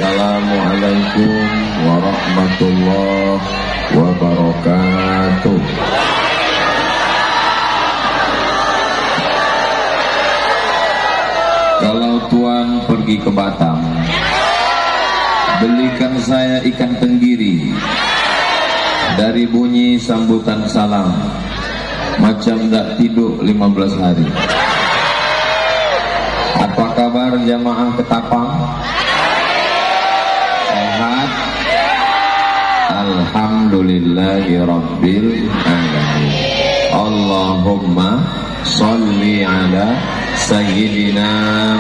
Assalamualaikum warahmatullahi wabarakatuh. Kalau Tuan pergi ke Batam, belikan saya ikan tenggiri. Dari bunyi sambutan salam, macam tak tidur 15 hari. Apa kabar jamaah Ketapang? Sehat? Alhamdulillahirabbil alamin. Allahumma sholli ala sayyidina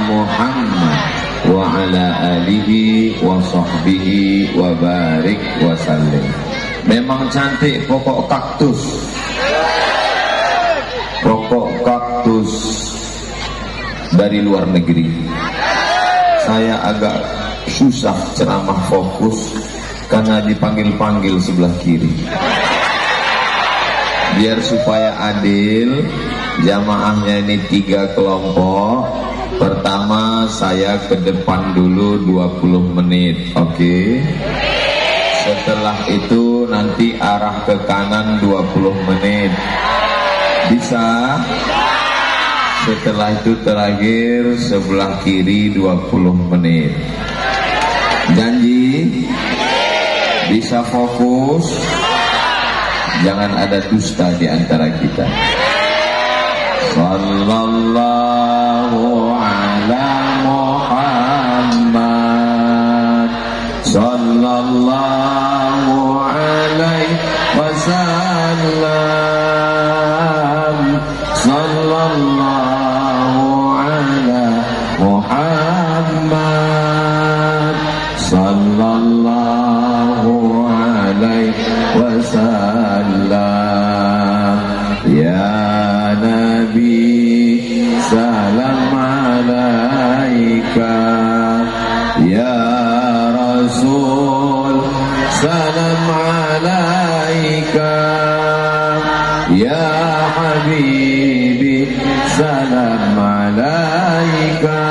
Muhammad wa ala alihi wa sahbihi wa barik wa sallim. Memang cantik pokok kaktus. Pokok kaktus dari luar negeri. Saya agak susah ceramah fokus karena dipanggil-panggil sebelah kiri. Biar supaya adil, jamaahnya ini 3 kelompok. Pertama saya ke depan dulu 20 menit, oke? Setelah itu nanti arah ke kanan 20 menit. Bisa? Setelah itu terakhir sebelah kiri 20 menit. Janji? Bisa fokus? Jangan ada dusta di antara kita. Sallallahu ala Muhammad, sallallahu alaihi wasallam, sallallahu ala Muhammad, sallallahu alaihi wasallam. Ya Nabi salam alaika, ya Rasul salam alaika, ya Habibi salam alaika,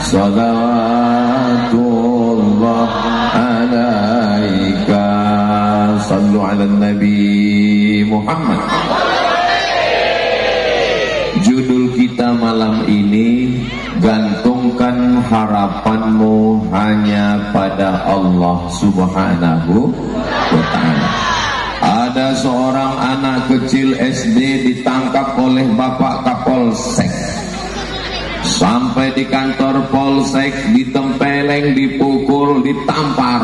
salawatullah alaika. Sallu ala Nabi Muhammad. Judul kita malam ini, gantungkan harapanmu hanya pada Allah Subhanahu wa ta'ala. Ada seorang anak kecil SD ditangkap oleh Bapak Kapolsek. Sampai di kantor Polsek, ditempeleng, dipukul, ditampar.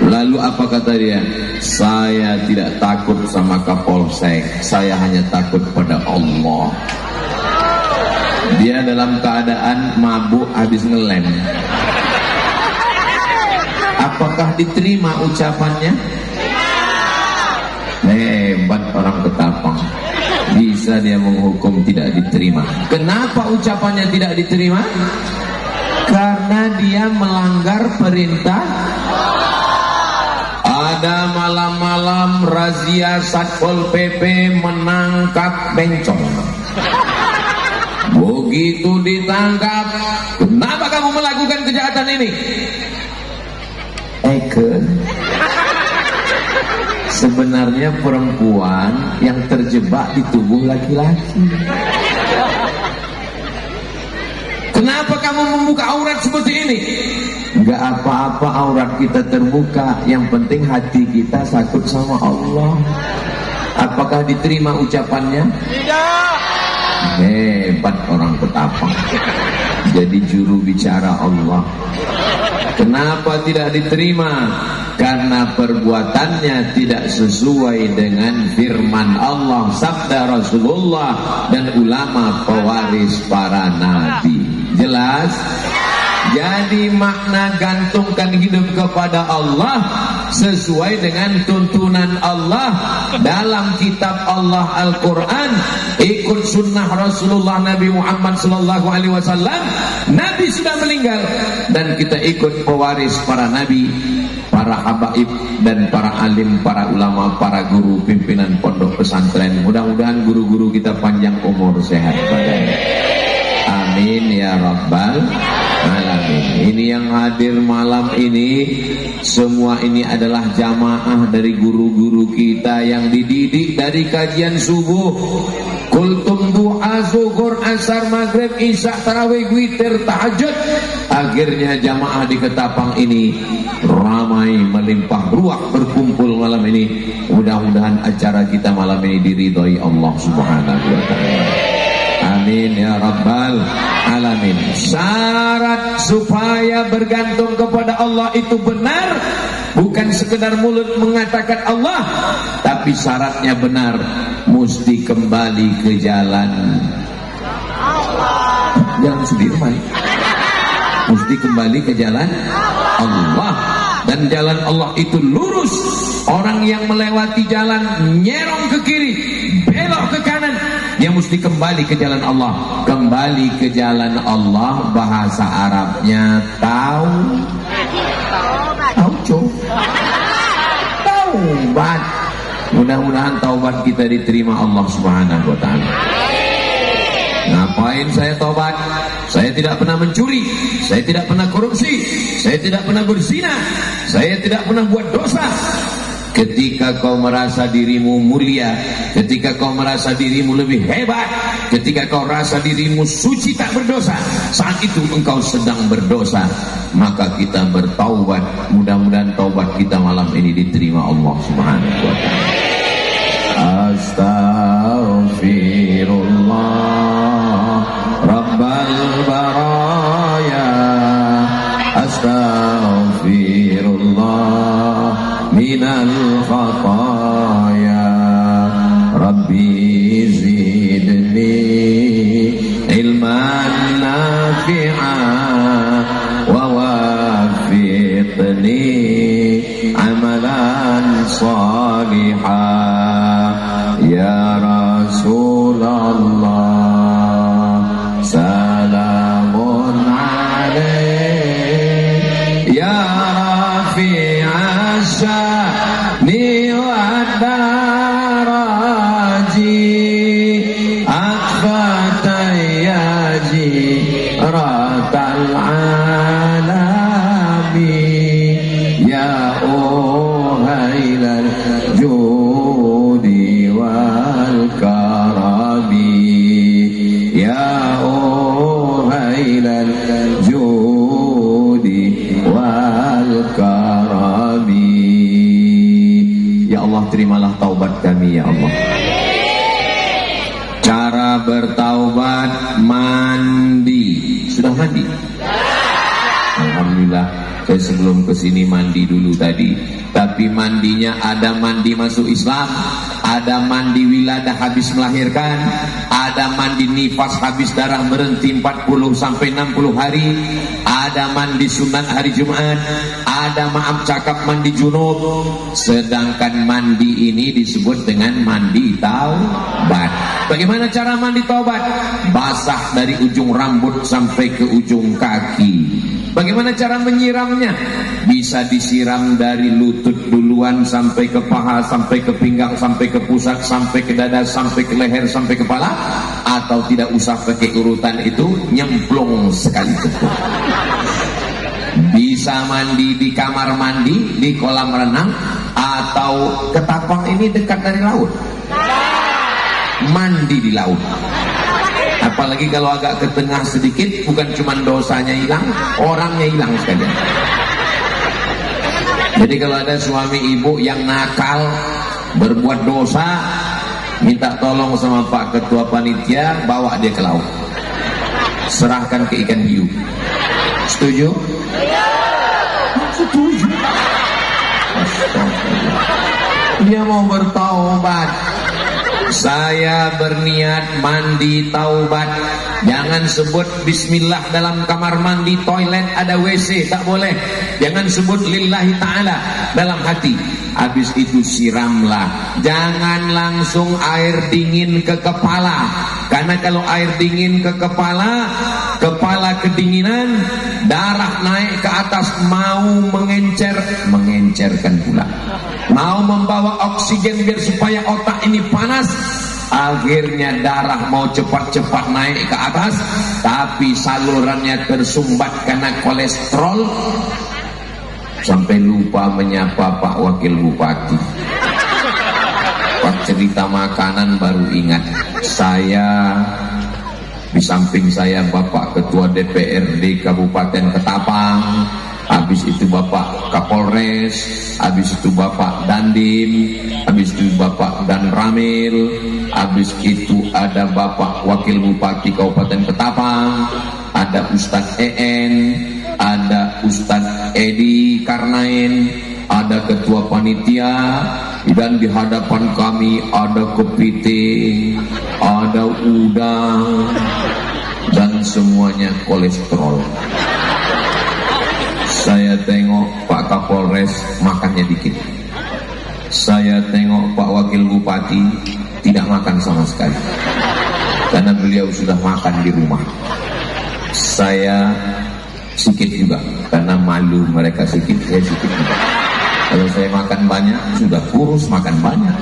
Lalu apa kata dia? Saya tidak takut sama Kapolsek, saya hanya takut pada Allah. Dia dalam keadaan mabuk habis ngelem. Apakah diterima ucapannya? Hebat orang Ketapang, bisa dia menghukum tidak diterima. Kenapa ucapannya tidak diterima? Karena dia melanggar perintah. Ada malam-malam razia Satpol PP menangkap bencong. Begitu ditangkap, kenapa kamu melakukan kejahatan ini? Sebenarnya perempuan yang terjebak di tubuh laki-laki. Kenapa kamu membuka aurat seperti ini? Enggak apa-apa aurat kita terbuka, yang penting hati kita takut sama Allah. Apakah diterima ucapannya? Tidak. Hebat orang Ketapang, jadi juru bicara Allah. Kenapa tidak diterima? Karena perbuatannya tidak sesuai dengan firman Allah, sabda Rasulullah, dan ulama pewaris para nabi. Jelas? Jadi makna gantungkan hidup kepada Allah sesuai dengan tuntunan Allah dalam kitab Allah Al-Quran. Ikut sunnah Rasulullah Nabi Muhammad SAW. Nabi sudah meninggal dan kita ikut pewaris para nabi, para habaib dan para alim, para ulama, para guru, pimpinan pondok pesantren. Mudah-mudahan guru-guru kita panjang umur, sehat badan. Amin. Amin ya rabbal alamin. Ini yang hadir malam ini, semua ini adalah jamaah dari guru-guru kita yang dididik dari kajian subuh, kultum du'a, zuhur, asar, maghrib, isya, tarawih, witir, tahajud. Akhirnya jamaah di Ketapang ini ramai melimpah ruah berkumpul malam ini. Mudah-mudahan acara kita malam ini diridhoi Allah Subhanahu wa taala. Amin ya rabbal alamin. Syarat supaya bergantung kepada Allah itu benar, bukan sekedar mulut mengatakan Allah, tapi syaratnya benar, mesti kembali ke jalan Allah. Jangan Sudirman, mesti kembali ke jalan Allah. Dan jalan Allah itu lurus. Orang yang melewati jalan nyerong ke kiri, belok ke kanan, dia mesti kembali ke jalan Allah. Kembali ke jalan Allah, bahasa Arabnya taubat. Mudah-mudahan taubat kita diterima Allah Subhanahu wa taala. Ngapain saya taubat? Saya tidak pernah mencuri, saya tidak pernah korupsi, saya tidak pernah berzina, saya tidak pernah buat dosa. Ketika kau merasa dirimu mulia, ketika kau merasa dirimu lebih hebat, ketika kau rasa dirimu suci tak berdosa, saat itu engkau sedang berdosa, maka kita bertaubat. Mudah-mudahan taubat kita malam ini diterima Allah Subhanahu wa taala. Astaghfirullah Rabbal baraya, astaghfirullah minal khataya, Rabbi zidni ilman nafi'an wa wafiqni amalan salihah. Ya Rasulullah salamun alaik, ya rafi'as sya'ni wa daraji, akfatayyaji ratal alami, ya uhailal judi wal karami, ya uhailal judi wal karami. Ya Allah, terimalah taubat kami ya Allah. Cara bertaubat, mandi. Sudah mandi? Alhamdulillah, saya sebelum kesini mandi dulu tadi. Tapi mandinya ada mandi masuk Islam, ada mandi wiladah habis melahirkan, ada mandi nifas habis darah berhenti 40 sampai 60 hari, ada mandi sunat hari Jumat, ada maaf cakap mandi junub. Sedangkan mandi ini disebut dengan mandi taubat. Bagaimana cara mandi taubat? Basah dari ujung rambut sampai ke ujung kaki. Bagaimana cara menyiramnya? Bisa disiram dari lutut duluan sampai ke paha, sampai ke pinggang, sampai ke pusat, sampai ke dada, sampai ke leher, sampai kepala. Atau tidak usah pakai urutan itu, nyemplung sekali cukup. Bisa mandi di kamar mandi, di kolam renang, atau Ketapang ini dekat dari laut. Mandi di laut. Apalagi kalau agak ke tengah sedikit, bukan cuma dosanya hilang, orangnya hilang sekalian. Jadi kalau ada suami ibu yang nakal, berbuat dosa, minta tolong sama Pak Ketua Panitia, bawa dia ke laut, serahkan ke ikan hiu. Setuju? Setuju. Dia mau bertaubat. Saya berniat mandi taubat. Jangan sebut bismillah dalam kamar mandi, toilet ada WC, tak boleh. Jangan sebut lillahi ta'ala dalam hati. Habis itu siramlah. Jangan langsung air dingin ke kepala. Karena kalau air dingin ke kepala, kepala kedinginan, darah naik ke atas, mau mengencerkan pula. Mau membawa oksigen biar supaya otak ini panas, Akhirnya darah mau cepat-cepat naik ke atas, tapi salurannya tersumbat karena kolesterol, sampai lupa menyapa Pak Wakil Bupati. Pas cerita makanan baru ingat, saya di samping saya Bapak Ketua DPRD Kabupaten Ketapang, habis itu Bapak Kapolres, habis itu Bapak Dandim, habis itu Bapak Dan Ramil, habis itu ada Bapak Wakil Bupati Kabupaten Ketapang, ada Ustadz EN, ada Ustadz Edi Karnain, ada Ketua Panitia, dan di hadapan kami ada kepiting, ada udang, dan semuanya kolesterol. Saya tengok Pak Kapolres makannya dikit, saya tengok Pak Wakil Bupati tidak makan sama sekali, karena beliau sudah makan di rumah. Saya sikit juga, karena malu mereka sikit, saya sikit juga. Kalau saya makan banyak, sudah kurus makan banyak.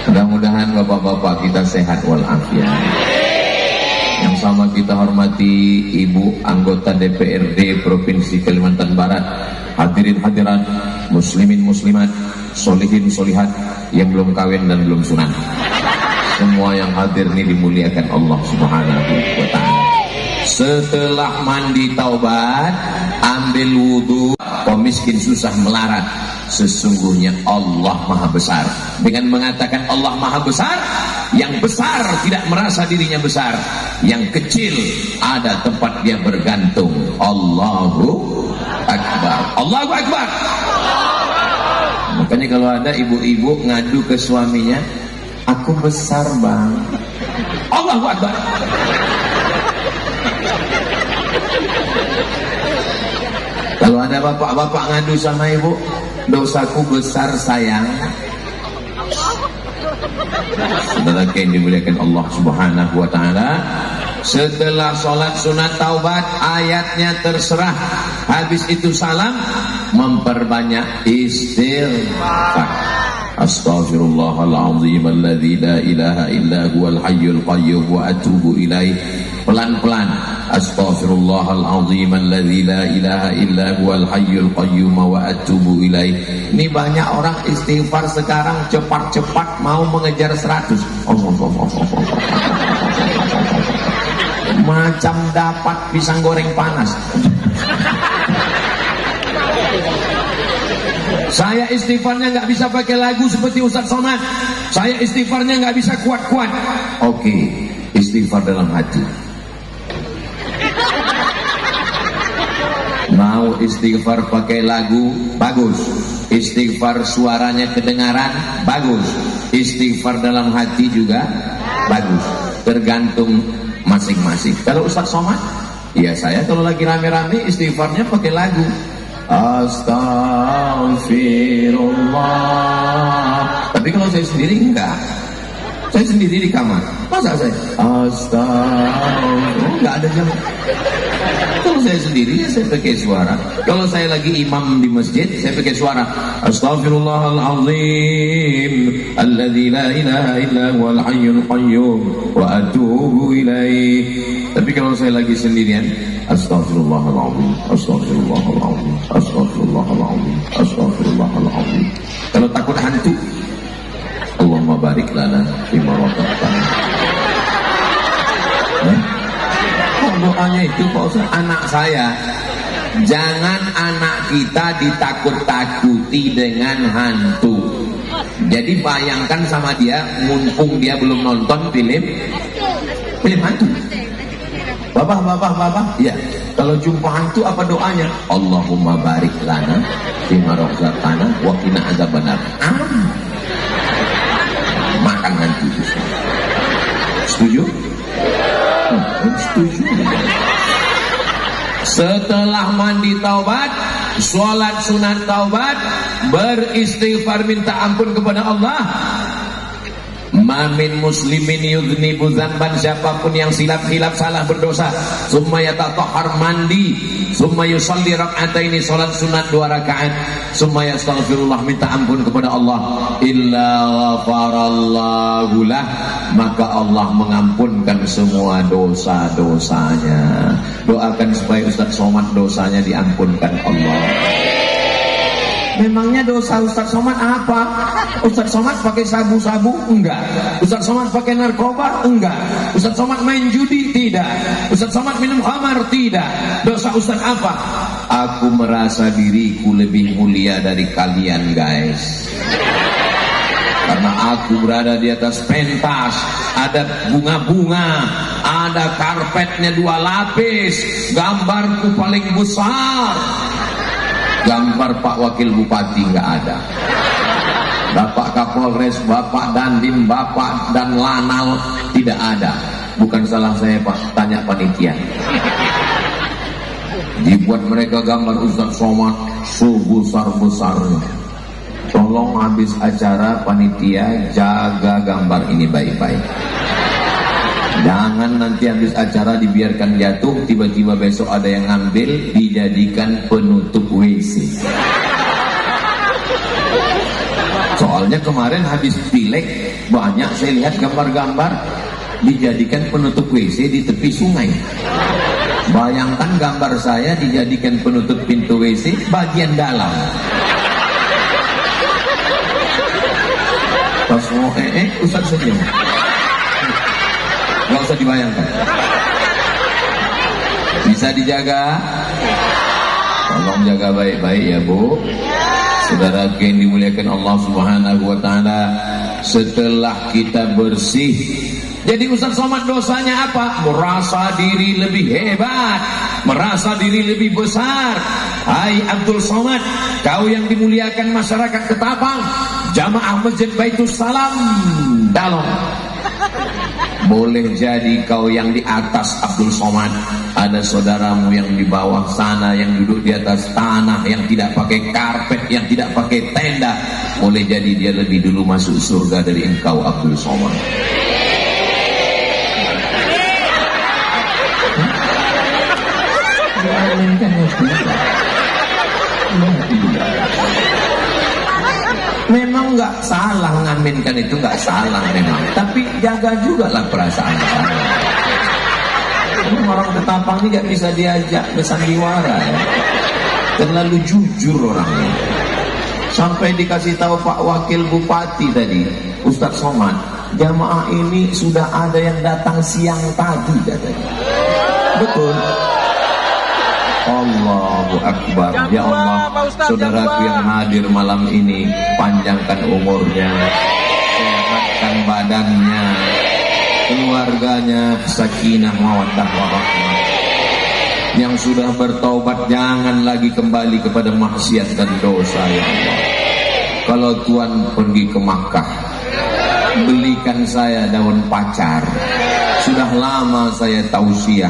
Mudah-mudahan bapak-bapak kita sehat walafiat. Yang sama kita hormati Ibu anggota DPRD Provinsi Kalimantan Barat, hadirin hadirat, muslimin muslimat, solihin solihat yang belum kawin dan belum sunat. Semua yang hadir ini dimuliakan Allah Subhanahu wa ta'ala. Setelah mandi taubat, ambil wudhu, pemiskin susah melarat. Sesungguhnya Allah Maha Besar. Dengan mengatakan Allah Maha Besar, yang besar tidak merasa dirinya besar, yang kecil ada tempat dia bergantung. Allahu Akbar, Allahu Akbar. Makanya kalau ada ibu-ibu ngadu ke suaminya, aku besar bang, Allahu Akbar. Kalau ada bapak-bapak ngadu sama ibu, dosaku besar sayang. Saudara yang dimuliakan Allah Subhanahu wa ta'ala, setelah sholat sunat taubat, ayatnya terserah. Habis itu salam, memperbanyak istighfar. Astaghfirullahaladzim alladzi la ilaha illa huwal hayyul qayyum wa atubu ilaih. Pelan-pelan. Astaghfirullahaladzim alladzi la ilaha illa huwal hayyul qayyum wa atubu ilaih. Ini banyak orang istighfar sekarang cepat-cepat mau mengejar 100. Macam dapat pisang goreng panas. Saya istighfarnya nggak bisa pakai lagu seperti Ustadz Somad. Saya istighfarnya nggak bisa kuat-kuat. Oke, istighfar dalam hati. Mau istighfar pakai lagu, bagus. Istighfar suaranya kedengaran, bagus. Istighfar dalam hati juga bagus. Tergantung masing-masing. Kalau Ustadz Somad, ya saya kalau lagi rame-rame istighfarnya pakai lagu. Astaghfirullah. Tapi kalau saya sendiri enggak. Saya sendiri di kamar. Masa saya astaghfirullah? Enggak ada jam. Kalau saya sendiri ya saya pakai suara. Kalau saya lagi imam di masjid, saya pakai suara. Astaghfirullahaladzim alladzi la ilaha illa huwal hayyul qayyum wa atubu ilaih. Tapi kalau saya lagi sendirian, astaghfirullahaladzim, astaghfirullahaladzim, astaghfirullahaladzim, astaghfirullahaladzim. Kalau takut hantu, Allahumma barik lana fima razaqtana. Doanya itu Pak Ustaz, anak saya, jangan anak kita ditakut-takuti dengan hantu. Jadi bayangkan sama dia, mumpung dia belum nonton film hantu. Bapak, ya. Kalau jumpa hantu apa doanya? Allahumma barik lana fima razaqtana wa qina adzabannar. Makan hantu itu. Setuju? Setuju. Setelah mandi taubat, sholat sunat taubat, beristighfar minta ampun kepada Allah, Mamin muslimin yudhnibu dzanban, siapapun yang silap-silap salah berdosa, summa yatatahhar mandi, summa yusalli rak'ataini, salat sunat 2 rakaat, summa yastaghfirullah, minta ampun kepada Allah, illa ghafarallahu lah, maka Allah mengampunkan semua dosa-dosanya. Doakan supaya Ustaz Somad dosanya diampunkan Allah. Memangnya dosa Ustaz Somad apa? Ustaz Somad pakai sabu-sabu? Enggak. Ustaz Somad pakai narkoba? Enggak. Ustaz Somad main judi? Tidak. Ustaz Somad minum khamar? Tidak. Dosa Ustaz apa? Aku merasa diriku lebih mulia dari kalian, guys. Karena aku berada di atas pentas, ada bunga-bunga, ada karpetnya 2 lapis, gambarku paling besar. Gambar Pak Wakil Bupati nggak ada, Bapak Kapolres, Bapak Dandim, Bapak dan Lanal tidak ada. Bukan salah saya Pak, tanya panitia. Dibuat mereka gambar Ustaz Somad sebesar-besarnya. Tolong habis acara panitia jaga gambar ini baik-baik. Jangan nanti habis acara dibiarkan jatuh, tiba-tiba besok ada yang ngambil, dijadikan penutup WC. Soalnya kemarin habis pilek, banyak saya lihat gambar-gambar dijadikan penutup WC di tepi sungai. Bayangkan gambar saya dijadikan penutup pintu WC bagian dalam. Pas mau Ustaz senyum. Gak usah dibayangkan. Bisa dijaga. Tolong jaga baik-baik ya Bu. Saudara yang dimuliakan Allah Subhanahu wa ta'ala, setelah kita bersih, jadi Ustaz Somad dosanya apa? Merasa diri lebih hebat, merasa diri lebih besar. Hai Abdul Somad, kau yang dimuliakan masyarakat Ketapang, jamaah Masjid Baitus Salam Dalong. Boleh jadi kau yang di atas Abdul Somad, ada saudaramu yang di bawah sana, yang duduk di atas tanah, yang tidak pakai karpet, yang tidak pakai tenda. Boleh jadi dia lebih dulu masuk surga dari engkau Abdul Somad. Memang nggak salah ngaminkan itu, nggak salah memang, tapi jaga juga lah perasaan saya. Orang Ketapang ini nggak bisa diajak bersandiwara ya. Terlalu jujur orangnya. Sampai dikasih tahu Pak Wakil Bupati tadi, Ustaz Somad, jamaah ini sudah ada yang datang siang tadi katanya. Betul. Allahu Akbar. Ya Allah, saudaraku yang hadir malam ini, panjangkan umurnya, sehatkan badannya, keluarganya, sakinah mawaddah warahmah. Yang sudah bertaubat jangan lagi kembali kepada maksiat dan dosa ya Allah. Kalau Tuhan pergi ke Makkah, belikan saya daun pacar. Sudah lama saya tausiah,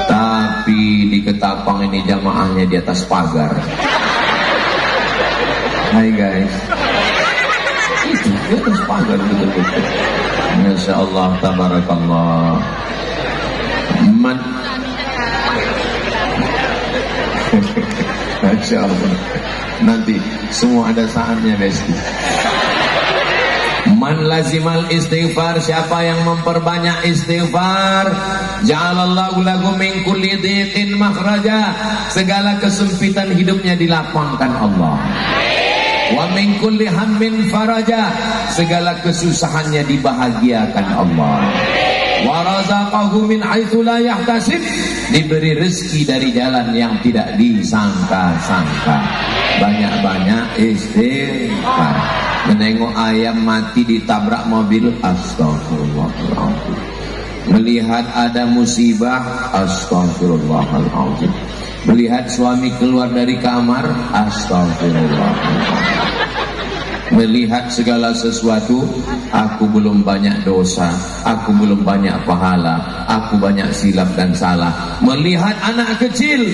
tapi di Ketapang ini jamaahnya di atas pagar. Hai guys, itu di atas pagar betul-betul. Masya Allah, tabarakallah. Masya Allah. Nanti semua ada saatnya besti. Man lazimal istighfar, siapa yang memperbanyak istighfar, ja'alallahu lahu min kulli dhiqin makhraja, segala kesempitan hidupnya dilapangkan Allah. Wa min kulli hammin faraja, segala kesusahannya dibahagiakan Allah. Wa razaqahu min haitsu la yahtasib, diberi rezeki dari jalan yang tidak disangka-sangka. Banyak-banyak istighfar. Menengok ayam mati ditabrak mobil, astagfirullahaladzim. Melihat ada musibah, astagfirullahaladzim. Melihat suami keluar dari kamar, astagfirullahaladzim. Melihat segala sesuatu, aku belum banyak dosa, aku belum banyak pahala, aku banyak silap dan salah. Melihat anak kecil,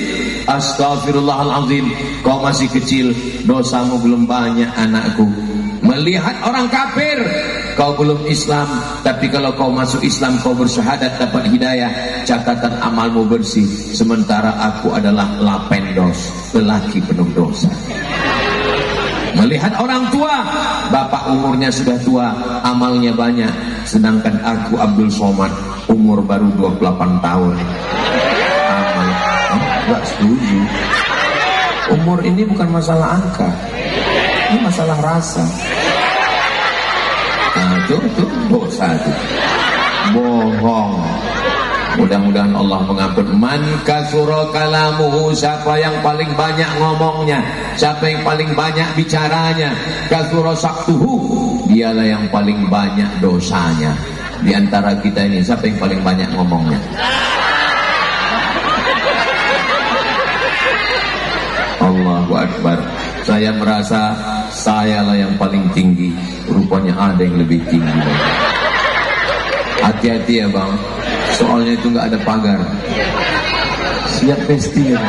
astagfirullahaladzim, kau masih kecil, dosamu belum banyak anakku. Melihat orang kafir, kau belum Islam, tapi kalau kau masuk Islam kau bersyahadat dapat hidayah, catatan amalmu bersih. Sementara aku adalah lapendos, lelaki penuh dosa. Melihat orang tua, bapak umurnya sudah tua, amalnya banyak, sedangkan aku Abdul Somad umur baru 28 tahun. Amal, enggak setuju. Umur ini bukan masalah angka, ini masalah rasa. Nah, tuh dosa tuh. Bohong. Mudah-mudahan Allah mengampun. Man kasura kalamuhu, siapa yang paling banyak ngomongnya, siapa yang paling banyak bicaranya, kasura saktuhu, dialah yang paling banyak dosanya. Di antara kita ini siapa yang paling banyak ngomongnya? Allahu Akbar. Saya merasa sayalah yang paling tinggi, rupanya ada yang lebih tinggi. Hati-hati ya bang, soalnya itu nggak ada pagar. Siap pesti ya.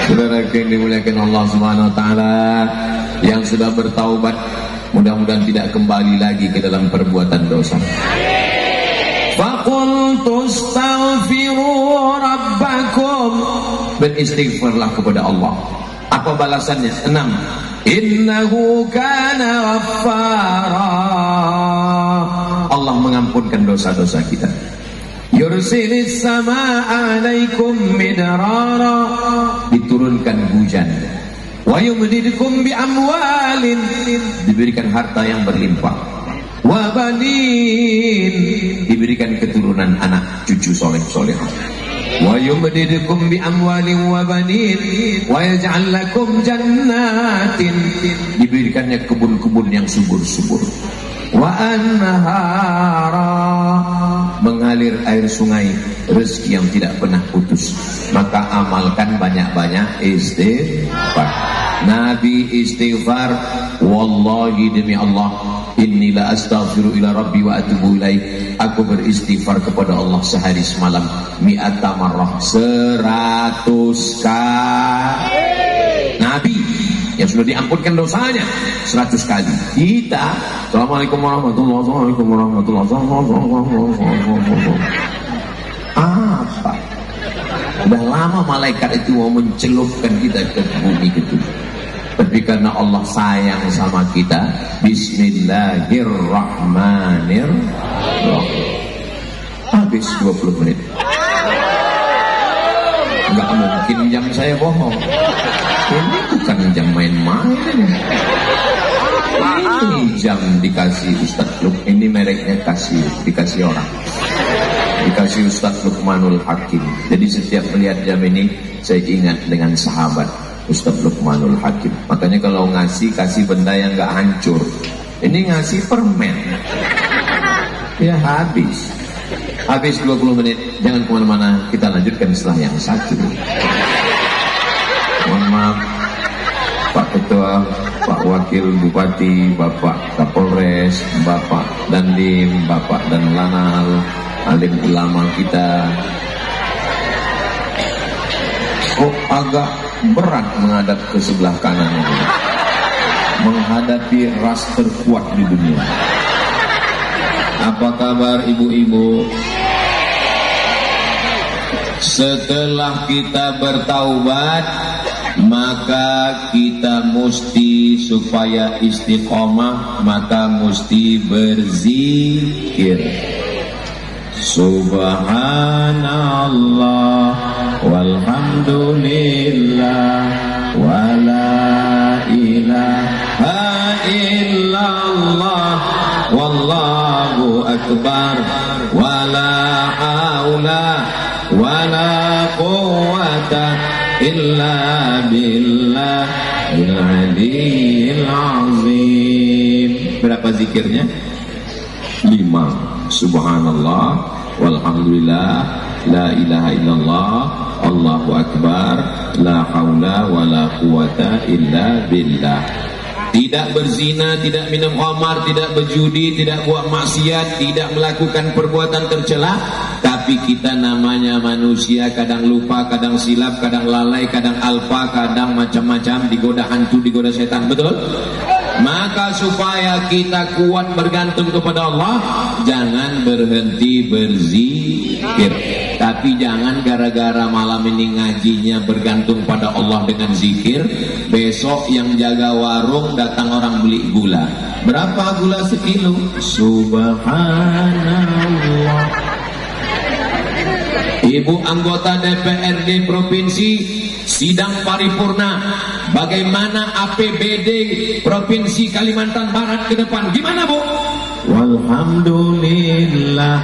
Saudara yang dimuliakan Allah Subhanahu Wa Taala, yang sudah bertaubat, mudah-mudahan tidak kembali lagi ke dalam perbuatan dosa. Faqultu astaghfiru rabbakum, beristighfarlah kepada Allah. Apa balasannya? 6. Innahu kana ghaffara, Allah mengampunkan dosa-dosa kita. Yursilis samaa'a 'alaikum midrara, diturunkan hujan. Wa yumdidukum bi amwalin, diberikan harta yang berlimpah. Wa banin, diberikan keturunan anak cucu soleh-solehah. Wa yumdidukum bi amwalin wa banin wa yaj'al lakum jannatin, diberikannya kebun-kebun yang subur-subur. Wa anhara, mengalir air sungai, rezeki yang tidak pernah putus. Maka amalkan banyak-banyak istighfar. Nabi istighfar, wallahi demi Allah, inni la astaghfiru ila rabbi wa atubu ilaih, aku beristighfar kepada Allah sehari semalam mi'ata marrah, 100 kali. Nabi yang sudah diampunkan dosanya 100 kali. Kita, assalamualaikum warahmatullahi wabarakatuh. Apa? Udah lama malaikat itu mau mencelupkan kita ke bumi gitu. Tapi karena Allah sayang sama kita, bismillahirrahmanirrahim. Habis 20 menit. Enggak mungkin jam saya bohong. Ini bukan jam main-main. Ini jam dikasih Ustaz Luk. Ini mereknya kasih, dikasih orang. Dikasih Ustaz Luqmanul Hakim. Jadi setiap melihat jam ini, saya ingat dengan sahabat Ustaz Luqmanul Hakim. Makanya kalau ngasih, kasih benda yang gak hancur. Ini ngasih permen. Ya habis. Habis 20 menit. Jangan kemana-mana, kita lanjutkan setelah yang satu. Mohon maaf Pak Ketua, Pak Wakil Bupati, Bapak Kapolres, Bapak Dandim, Bapak dan Lanal, alim ulama kita. Kok agak berat menghadap ke sebelah kanan ini, menghadapi ras terkuat di dunia. Apa kabar ibu-ibu? Setelah kita bertaubat, maka kita mesti, supaya istiqomah, maka mesti berzikir. Subhanallah walhamdulillah wala ilaha illallah wallahu akbar wala haula wala quwwata illa billahil aliyyil azim. Berapa zikirnya? 5. Subhanallah walhamdulillah la ilaha illallah Allahu akbar la haula wala quwata illa billah. tidak berzina, tidak minum khamar, tidak berjudi, tidak buat maksiat, tidak melakukan perbuatan tercela. Tapi kita namanya manusia, kadang lupa, kadang silap, kadang lalai, kadang alpa, kadang macam-macam, digoda hantu, digoda setan, betul? Maka supaya kita kuat bergantung kepada Allah, jangan berhenti berzikir. Tapi jangan gara-gara malam ini ngajinya bergantung pada Allah dengan zikir, besok yang jaga warung datang orang beli gula. Berapa gula sekilo? Subhanallah. Ibu anggota DPRD Provinsi sidang paripurna, bagaimana APBD Provinsi Kalimantan Barat ke depan? Gimana, Bu? Walhamdulillah.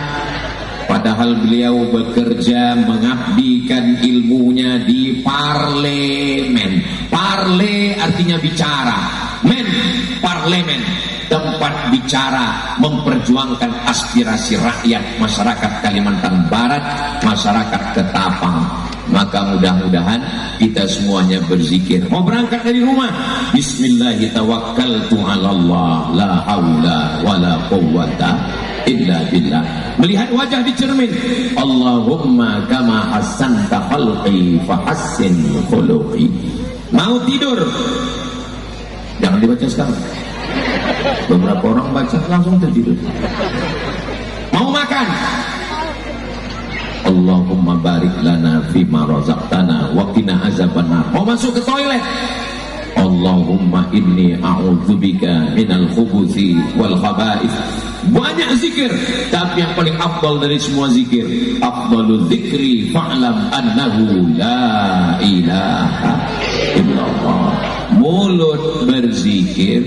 Padahal beliau bekerja mengabdikan ilmunya di parlemen. Parle artinya bicara, men, parlemen, tempat bicara memperjuangkan aspirasi rakyat masyarakat Kalimantan Barat, masyarakat Ketapang. Maka mudah-mudahan kita semuanya berzikir. Mau berangkat dari rumah, Bismillahirrahmanirrahim, la haula wala quwwata illa billah. Melihat wajah di cermin, Allahumma kama hassanta khalqi fahassin khuluqi. Mau tidur, jangan dibaca sekarang. Beberapa orang baca langsung tertidur. Mau makan, Allahumma barik lana fima razaqtana wa qina azabannar. Mau masuk ke toilet, Allahumma inni a'udzubika minal khubuthi wal khaba'ith. Banyak zikir, tapi yang paling afdal dari semua zikir, afdalu dzikri fa'lam annahu la ilaha illallah. Mulut berzikir,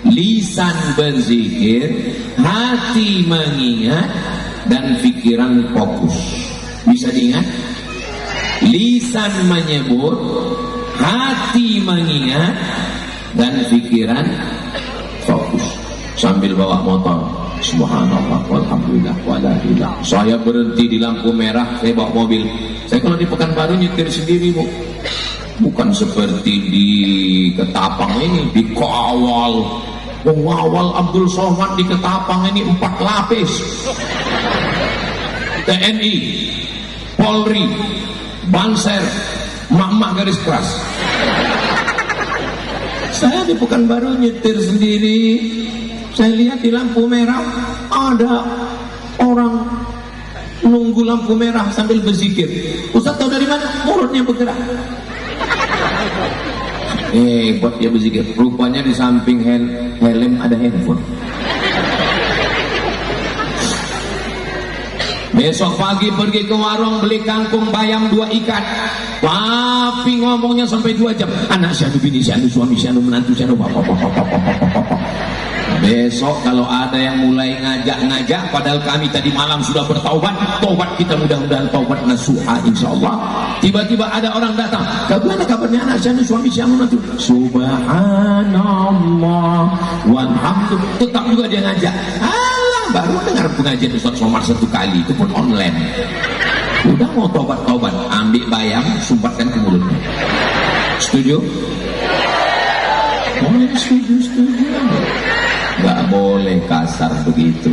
lisan berzikir, hati mengingat, dan pikiran fokus. Bisa diingat? Lisan menyebut, hati mengingat, dan pikiran fokus. Sambil bawa motor, subhanallah walhamdulillah wala ilah. Saya berhenti di lampu merah, saya bawa mobil. Saya kalau di Pekanbaru nyetir sendiri, Bu. Bukan seperti di Ketapang ini, dikawal. Mengawal Abdul Somad di Ketapang ini 4 lapis. TNI, Polri, Banser, mak-mak garis keras. Saya di Pekanbaru nyetir sendiri, saya lihat di lampu merah ada orang nunggu lampu merah sambil berzikir. Ustaz tahu dari mana? Mulutnya bergerak. Buat dia berzikir. Rupanya di samping helm ada handphone. Besok pagi pergi ke warung beli kangkung bayam 2 ikat. Tapi ngomongnya sampai 2 jam. Anak syanu, bini syanu, suami syanu, menantu syanu, bapak. Besok kalau ada yang mulai ngajak-ngajak, padahal kami tadi malam sudah bertaubat, taubat kita mudah-mudahan taubat nasuha insyaallah. Tiba-tiba ada orang datang, bagaimana kabarnya anak syanu, suami syanu, menantu? Subhanallah walhamdulillah. Tetap juga dia ngajak. Alah, baru dengar pengajian Ustaz Somar 1 kali, itu pun online. Udah mau taubat-taubat, ambil bayam, sumpatkan ke mulutnya. Setuju? Oh, setuju. Gak boleh kasar begitu.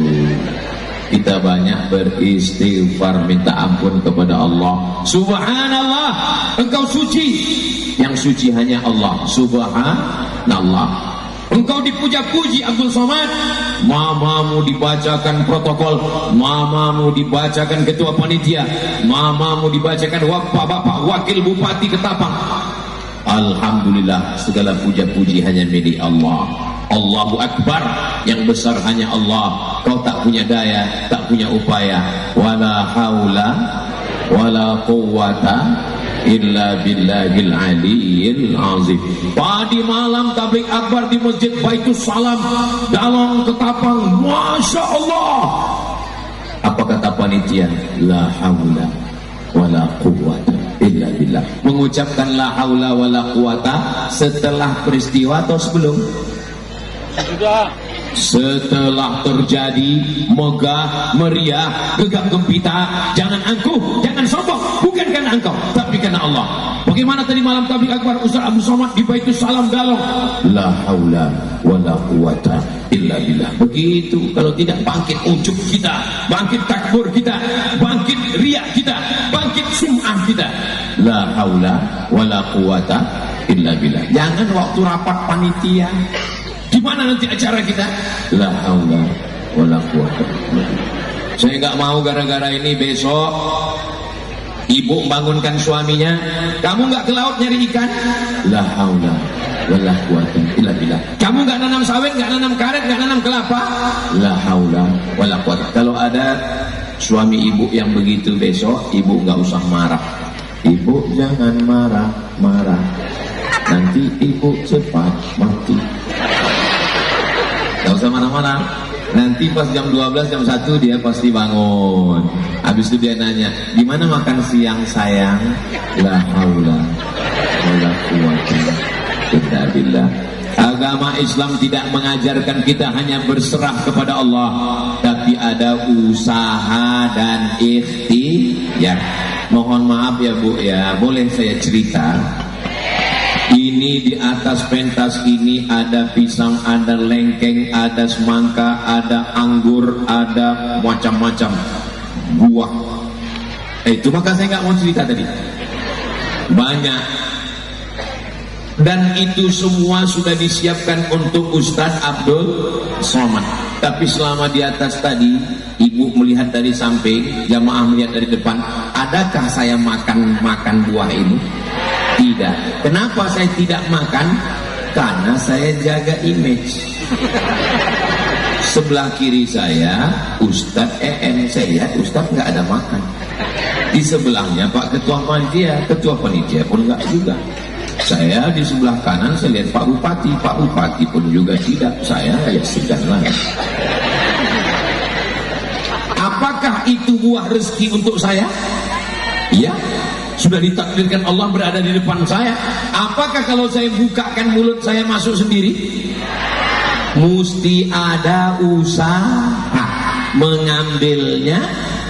Kita banyak beristighfar, minta ampun kepada Allah. Subhanallah, engkau suci. Yang suci hanya Allah. Subhanallah. Engkau dipuja-puji Abdul Somad. Mamamu dibacakan protokol, mamamu dibacakan ketua panitia, mamamu dibacakan bapak wakil bupati Ketapang. Alhamdulillah, segala puja-puji hanya milik Allah. Allahu Akbar, yang besar hanya Allah. Kau tak punya daya, tak punya upaya. Wala haula wala quwwata illa billahil aliyil azim. Padi malam tablik akbar di Masjid Baitus Salam, Dalong, Ketapang. Masya Allah. Apa kata panitia? La haula wala quwwata illa billah. Mengucapkan la haula wala quwwata setelah peristiwa atau sebelum? Sudah. Setelah terjadi, megah, meriah, gegap gempita. Jangan angkuh, jangan sombong. Bukan karena engkau, tapi karena Allah. Bagaimana tadi malam tabligh akbar Ustaz Abdul Somad di Baitus Salam Dalong? La haula wala quwata illa billah. Begitu. Kalau tidak bangkit ujub kita, bangkit takbur kita, bangkit riak kita, bangkit sum'ah kita. La haula wala quwata illa billah. Jangan waktu rapat panitia. Di mana nanti acara kita? La haula wala quwata illa billah. Saya nggak mau gara-gara ini besok ibu membangunkan suaminya, kamu nggak ke laut nyari ikan? La haula wala quwata illa billah. Kamu nggak nanam sawit, nggak nanam karet, nggak nanam kelapa? La haula wala quwata. Kalau ada suami ibu yang begitu besok, ibu nggak usah marah. Ibu jangan marah-marah, nanti ibu cepat mati. Nggak usah marah-marah. Nanti pas jam 12, jam 1 dia pasti bangun. Habis itu dia nanya, di mana makan siang sayang? La haula wala quwata illa billah. Agama Islam tidak mengajarkan kita hanya berserah kepada Allah, tapi ada usaha dan ikhtiar. Mohon maaf ya Bu ya, boleh saya cerita? Ini di atas pentas ini ada pisang, ada lengkeng, ada semangka, ada anggur, ada macam-macam buah. Itu maka saya nggak mau cerita tadi. Banyak. Dan itu semua sudah disiapkan untuk Ustadz Abdul Somad. Tapi selama di atas tadi, ibu melihat dari samping, jamaah melihat dari depan, adakah saya makan buah ini? Tidak. Kenapa saya tidak makan? Karena saya jaga image. Sebelah kiri saya Ustadz EN, saya lihat Ustadz nggak ada makan. Di sebelahnya Pak Ketua Panitia pun nggak juga. Saya di sebelah kanan saya lihat Pak Bupati pun juga tidak. Saya ya segan lagi. Apakah itu buah rezeki untuk saya? Iya. Sudah ditakdirkan Allah berada di depan saya. Apakah kalau saya bukakan mulut saya masuk sendiri? Mesti ada usaha mengambilnya,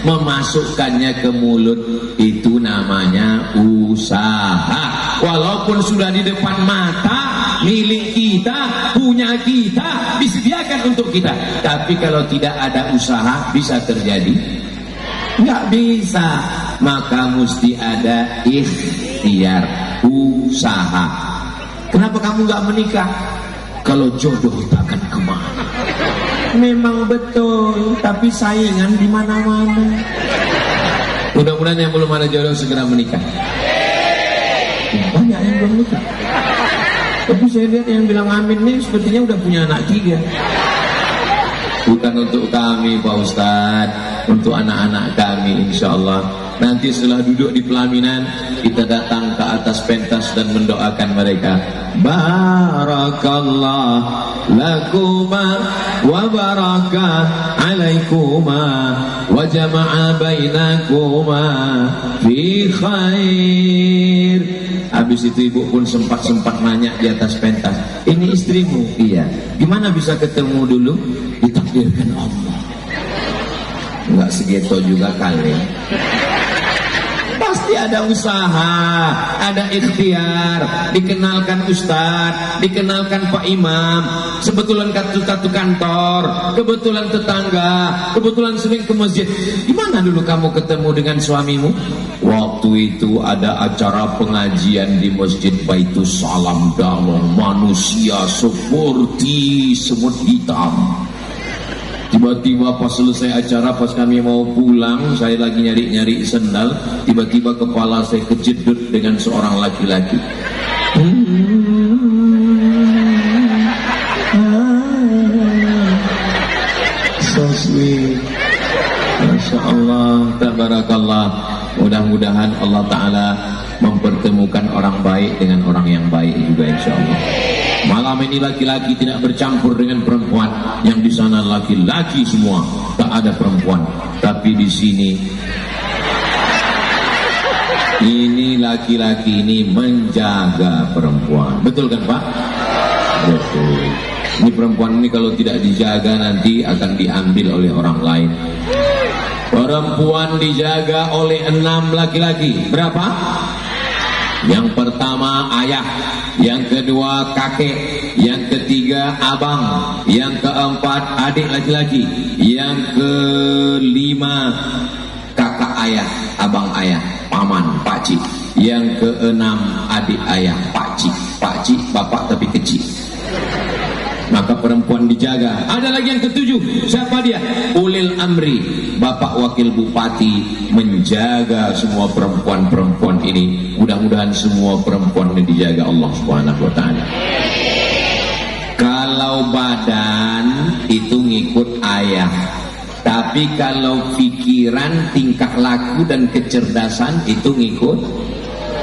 memasukkannya ke mulut. Itu namanya usaha. Walaupun sudah di depan mata, milik kita, punya kita, disediakan untuk kita. Tapi kalau tidak ada usaha, bisa terjadi? Nggak bisa. Maka mesti ada ikhtiar, usaha. Kenapa kamu nggak menikah? Kalau jodoh takkan kemana? Memang betul, tapi saingan di mana-mana. Mudah-mudahan yang belum ada jodoh segera menikah. Banyak yang belum menikah. Tapi saya lihat yang bilang amin ini sepertinya udah punya anak 3. Bukan untuk kami Pak Ustadz, untuk anak-anak kami insya Allah. Nanti setelah duduk di pelaminan, kita datang ke atas pentas dan mendoakan mereka. Barakallah lakuma wa baraka alaikuma wa jama'a bainakuma fi khair. Habis itu ibu pun sempat nanya di atas pentas, ini istrimu? Iya. Gimana bisa ketemu dulu? Ditakdirkan Allah. Enggak segitu juga kali. Pasti ada usaha, ada ikhtiar, dikenalkan Ustadz, dikenalkan Pak Imam, kebetulan satu kantor, kebetulan tetangga, kebetulan sering ke masjid. Gimana dulu kamu ketemu dengan suamimu? Waktu itu ada acara pengajian di Masjid Baitus Salam Dalong, manusia seperti semut hitam. Tiba-tiba pas selesai acara, pas kami mau pulang, saya lagi nyari-nyari sendal, tiba-tiba kepala saya kejedut dengan seorang laki-laki. So sweet. Masya Allah, tabarakallah. Mudah-mudahan Allah Ta'ala mempertemukan orang baik dengan orang yang baik juga insya Allah. Malam ini laki-laki tidak bercampur dengan perempuan, yang di sana laki-laki semua, tak ada perempuan. Tapi di sini ini laki-laki ini menjaga perempuan. Betul kan Pak? Betul. Ini perempuan ini kalau tidak dijaga nanti akan diambil oleh orang lain. Perempuan dijaga oleh 6 laki-laki. Berapa? Yang pertama ayah, yang kedua kakek, yang ketiga abang, yang keempat adik laki-laki, yang kelima kakak ayah, abang ayah, paman, pakcik, yang keenam adik ayah, pakcik, pakcik bapak tapi kecil. Maka perempuan dijaga. Ada lagi yang ketujuh, siapa dia? Ulil amri, bapak wakil bupati menjaga semua perempuan-perempuan ini. Mudah-mudahan semua perempuan ini dijaga Allah Subhanahu wa taala. Kalau badan itu ngikut ayah, tapi kalau pikiran, tingkah laku dan kecerdasan itu ngikut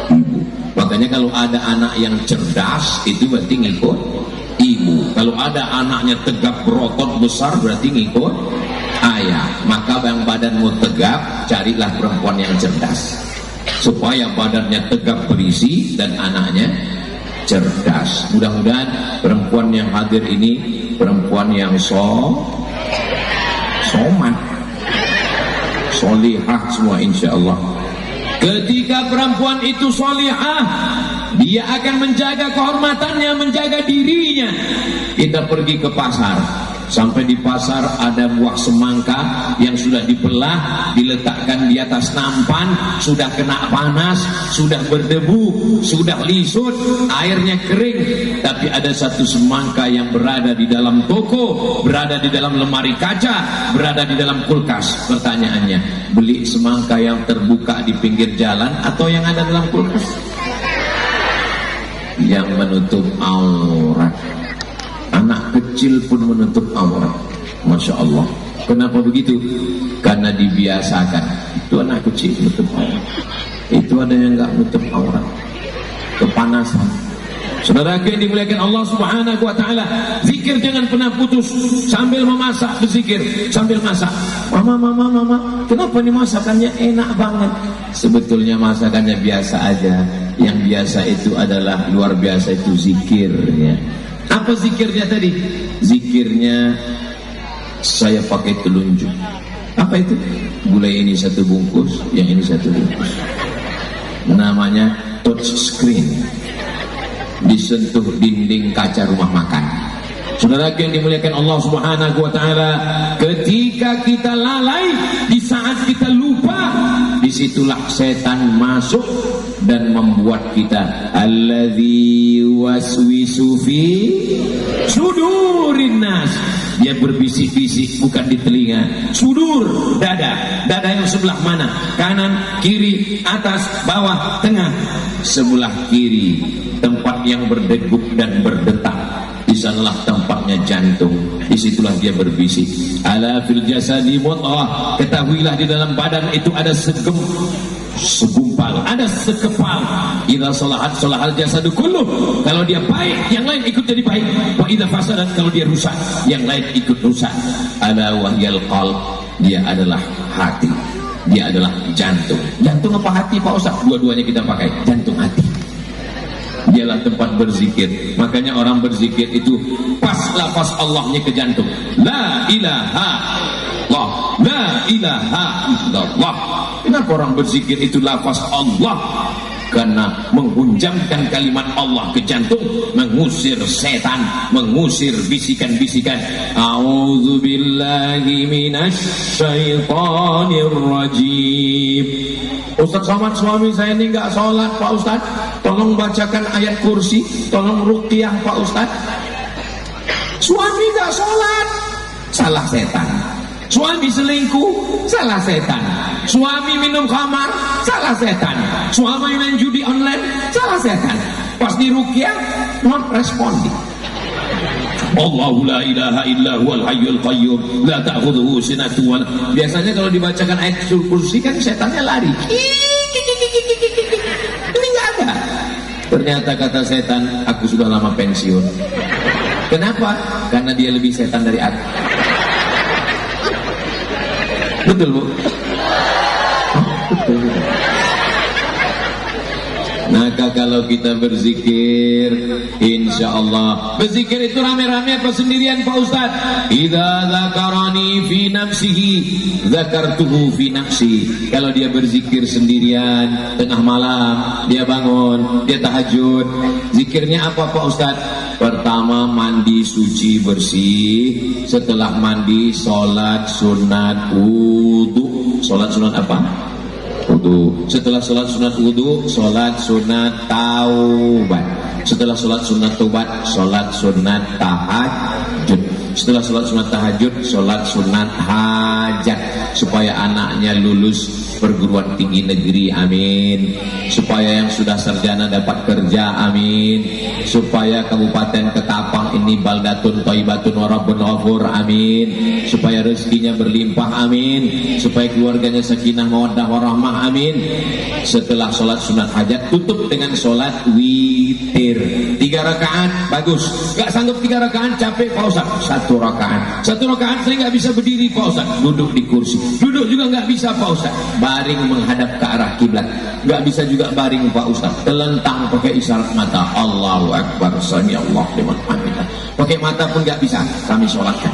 ibu. Makanya kalau ada anak yang cerdas itu berarti ngikut ibu. Kalau ada anaknya tegap berotot besar berarti ngikut ayah. Maka yang badanmu tegap, carilah perempuan yang cerdas supaya badannya tegap berisi dan anaknya cerdas. Mudah-mudahan perempuan yang hadir ini perempuan yang somat, solihah semua insyaallah. Ketika perempuan itu solihah, dia akan menjaga kehormatannya, menjaga dirinya. Kita pergi ke pasar, sampai di pasar ada buah semangka yang sudah dibelah, diletakkan di atas nampan, sudah kena panas, sudah berdebu, sudah lisut, airnya kering, tapi ada satu semangka yang berada di dalam toko, berada di dalam lemari kaca, berada di dalam kulkas. Pertanyaannya, beli semangka yang terbuka di pinggir jalan atau yang ada dalam kulkas? Yang menutup aurat. Anak kecil pun menutup aurat. Masya Allah. Kenapa begitu? Karena dibiasakan. Itu anak kecil menutup aurat, itu ada yang nggak menutup aurat. Kepanasan. Saudara yang dimuliakan Allah Subhanahu wa taala, zikir jangan pernah putus. Sambil memasak berzikir, sambil masak. Mama, kenapa nih masakannya enak banget? Sebetulnya masakannya biasa aja. Yang biasa itu adalah luar biasa, itu zikirnya. Apa zikirnya tadi? Zikirnya saya pakai telunjuk. Apa itu? Gulai ini satu bungkus, yang ini satu bungkus. Namanya touch screen. Disentuh dinding kaca rumah makan. Saudara yang dimuliakan Allah Subhanahu wa taala, ketika kita lalai, di saat kita lupa, disitulah setan masuk dan membuat kita alladzi waswisu fi sudurin nas. Dia berbisik-bisik, bukan di telinga. Sudur, dada. Dada yang sebelah mana? Kanan, kiri, atas, bawah, tengah. Sebelah kiri, tempat yang berdegup dan berdetak. Di sanalah tempatnya jantung. Disitulah dia berbisik. Ala fil jasadi mudghah. Ketahuilah di dalam badan itu ada segumpal, ada sekepal. Idza salahat salahal jasadu kulluh. Kalau dia baik, yang lain ikut jadi baik. Wa idza fasadat, kalau dia rusak, yang lain ikut rusak. Ala wahyal qalb. Dia adalah hati. Dia adalah jantung. Jantung apa hati Pak Ustaz? Dua-duanya kita pakai. Jantung, hati. Dialah tempat berzikir. Makanya orang berzikir itu pas lafaz Allahnya ke jantung. La ilaha illallah, la ilaha illallah. Kenapa orang berzikir itu lafaz Allah? Karena menghunjamkan kalimat Allah ke jantung, mengusir setan, mengusir bisikan-bisikan. A'udzubillahi minasyaitonir rajim. Ustaz Somad, suami saya ini nggak sholat Pak Ustaz, tolong bacakan ayat kursi, tolong ruqyah Pak Ustaz. Suami nggak sholat, salah setan. Suami selingkuh, salah setan. Suami minum khamar, salah setan. Suami main judi online, salah setan. Pas di ruqyah, non responding. Allahu la ilaha illa huwal hayyul qayyum la ta'khudhuhu sinatun wa nawm. Biasanya kalau dibacakan ayat kursi kan setannya lari. Ini enggak ada. Ternyata kata setan, aku sudah lama pensiun. Kenapa? Karena dia lebih setan dari aku. Betul, Bu? Betul. Maka kalau kita berzikir, insya Allah. Berzikir itu rame-rame apa sendirian Pak Ustaz? Idza dzakarani fi nafsihi dzakartuhu fi nafsi. Kalau dia berzikir sendirian tengah malam, dia bangun, dia tahajud, zikirnya apa Pak Ustaz? Pertama mandi suci bersih, setelah mandi sholat sunat wudu. Sholat sunat apa? Wudu. Setelah sholat sunat wudu, sholat sunat taubat. Setelah sholat sunat taubat, sholat sunat tahajud. Setelah sholat sunat tahajud, sholat sunat hajat, supaya anaknya lulus perguruan tinggi negeri, amin. Supaya yang sudah sarjana dapat kerja, amin. Supaya Kabupaten Ketapang ini baldatun thayyibatun wa rabbun ghafur, amin. Supaya rezekinya berlimpah, amin. Supaya keluarganya sakinah mawaddah warahmah, amin. Setelah sholat sunat hajat, tutup dengan sholat witir 3 rakaat, bagus. Gak sanggup 3 rakaat, capek Pak Ustaz, 1 rakaat. 1 rakaat saya gak bisa berdiri Pak Ustaz, duduk di kursi. Duduk juga gak bisa Pak Ustaz, baring menghadap ke arah kiblat. Gak bisa juga baring Pak Ustaz, telentang pakai isyarat mata. Allahu Akbar, sami Allah liman hamidah. Pakai mata pun gak bisa kami sholatkan.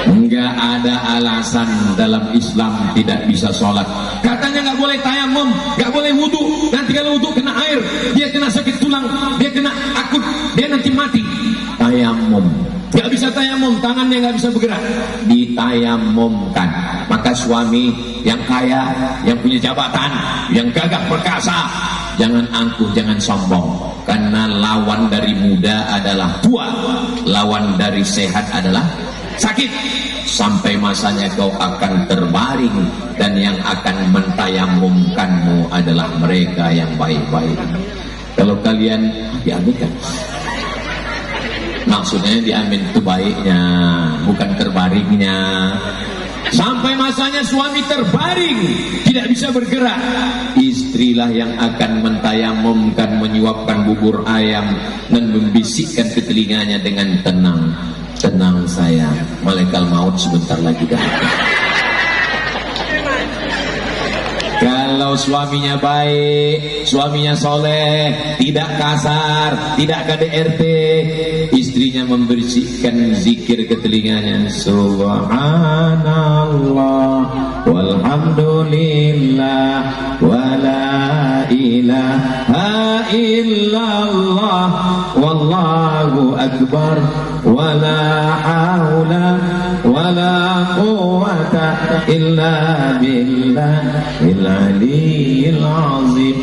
Enggak ada alasan dalam Islam tidak bisa sholat. Katanya nggak boleh tayamum, nggak boleh wudu. Nanti kalau wudu kena air, dia kena sakit tulang, dia kena akut, dia nanti mati. Tayamum, nggak bisa tayamum, tangannya nggak bisa bergerak, ditayamumkan. Maka suami yang kaya, yang punya jabatan, yang gagah perkasa, jangan angkuh, jangan sombong. Karena lawan dari muda adalah tua, lawan dari sehat adalah sakit. Sampai masanya kau akan terbaring, dan yang akan mentayamumkanmu adalah mereka yang baik-baik. Kalau kalian diaminkan, maksudnya diamin itu baiknya, bukan terbaringnya. Sampai masanya suami terbaring, tidak bisa bergerak, istrilah yang akan mentayamumkan, menyuapkan bubur ayam dan membisikkan ke telinganya dengan tenang. Tenang sayang, malaikat maut sebentar lagi datang. Kalau suaminya baik, suaminya soleh, tidak kasar, tidak KDRT, istrinya membersihkan zikir ke telinganya. Subhanallah walhamdulillah wala ilaha illallah wallahu akbar wala haula wala quwata illa billahil aliyil azim.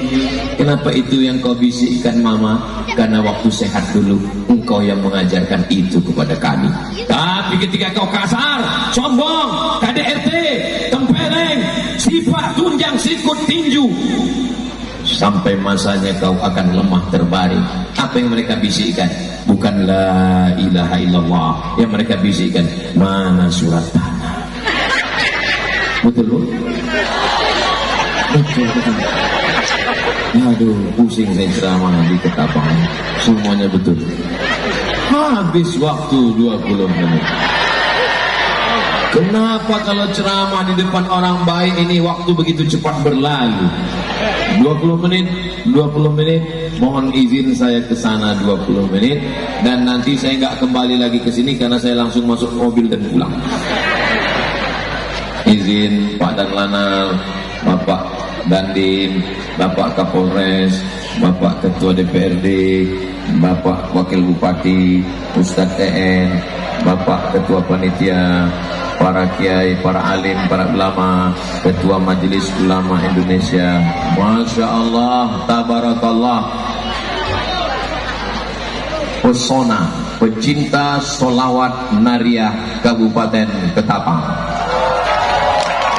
Kenapa itu yang kau bisikkan mama? Karena waktu sehat dulu engkau yang mengajarkan itu kepada kami. Tapi ketika kau kasar, sombong, KDRT, tempeleng, sifat tunjang sikut tinju, sampai masanya kau akan lemah terbaring. Apa yang mereka bisikkan? Bukan la ilaha illallah. Yang mereka bisikkan, mana surat tanah. Betul bu? Betul. Aduh, pusing saya ceramah di Ketapang. Semuanya betul. Habis waktu 20 menit. Kenapa kalau ceramah di depan orang baik ini waktu begitu cepat berlalu? 20 menit, mohon izin saya ke sana 20 menit, dan nanti saya nggak kembali lagi ke sini karena saya langsung masuk mobil dan pulang. Izin Pak Danlanal, Bapak Dandim, Bapak Kapolres, Bapak Ketua DPRD, Bapak Wakil Bupati, Ustadz TN, Bapak Ketua Panitia, para kiai, para alim, para ulama, Ketua Majelis Ulama Indonesia. Masya Allah, tabarakallah. Pesona pecinta sholawat Nariyah Kabupaten Ketapang.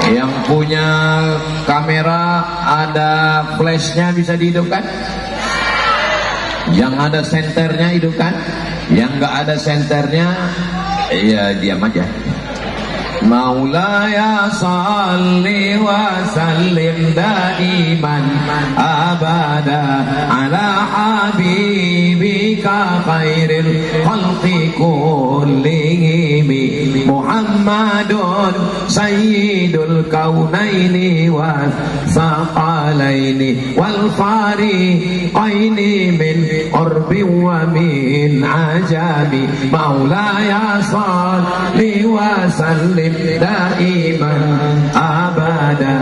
Yang punya kamera ada flashnya bisa dihidupkan? Yang ada senternya hidupkan? Yang nggak ada senternya ya diam aja. Maulaya salli wa sallim daiman abada ala habibika khairil khalqi kullihim Muhammad Muhammadun sayyidul kaunaini wa thaqalaini wal fariqaini min urbi wa min ajami maulaya salli wa sallim daiman abada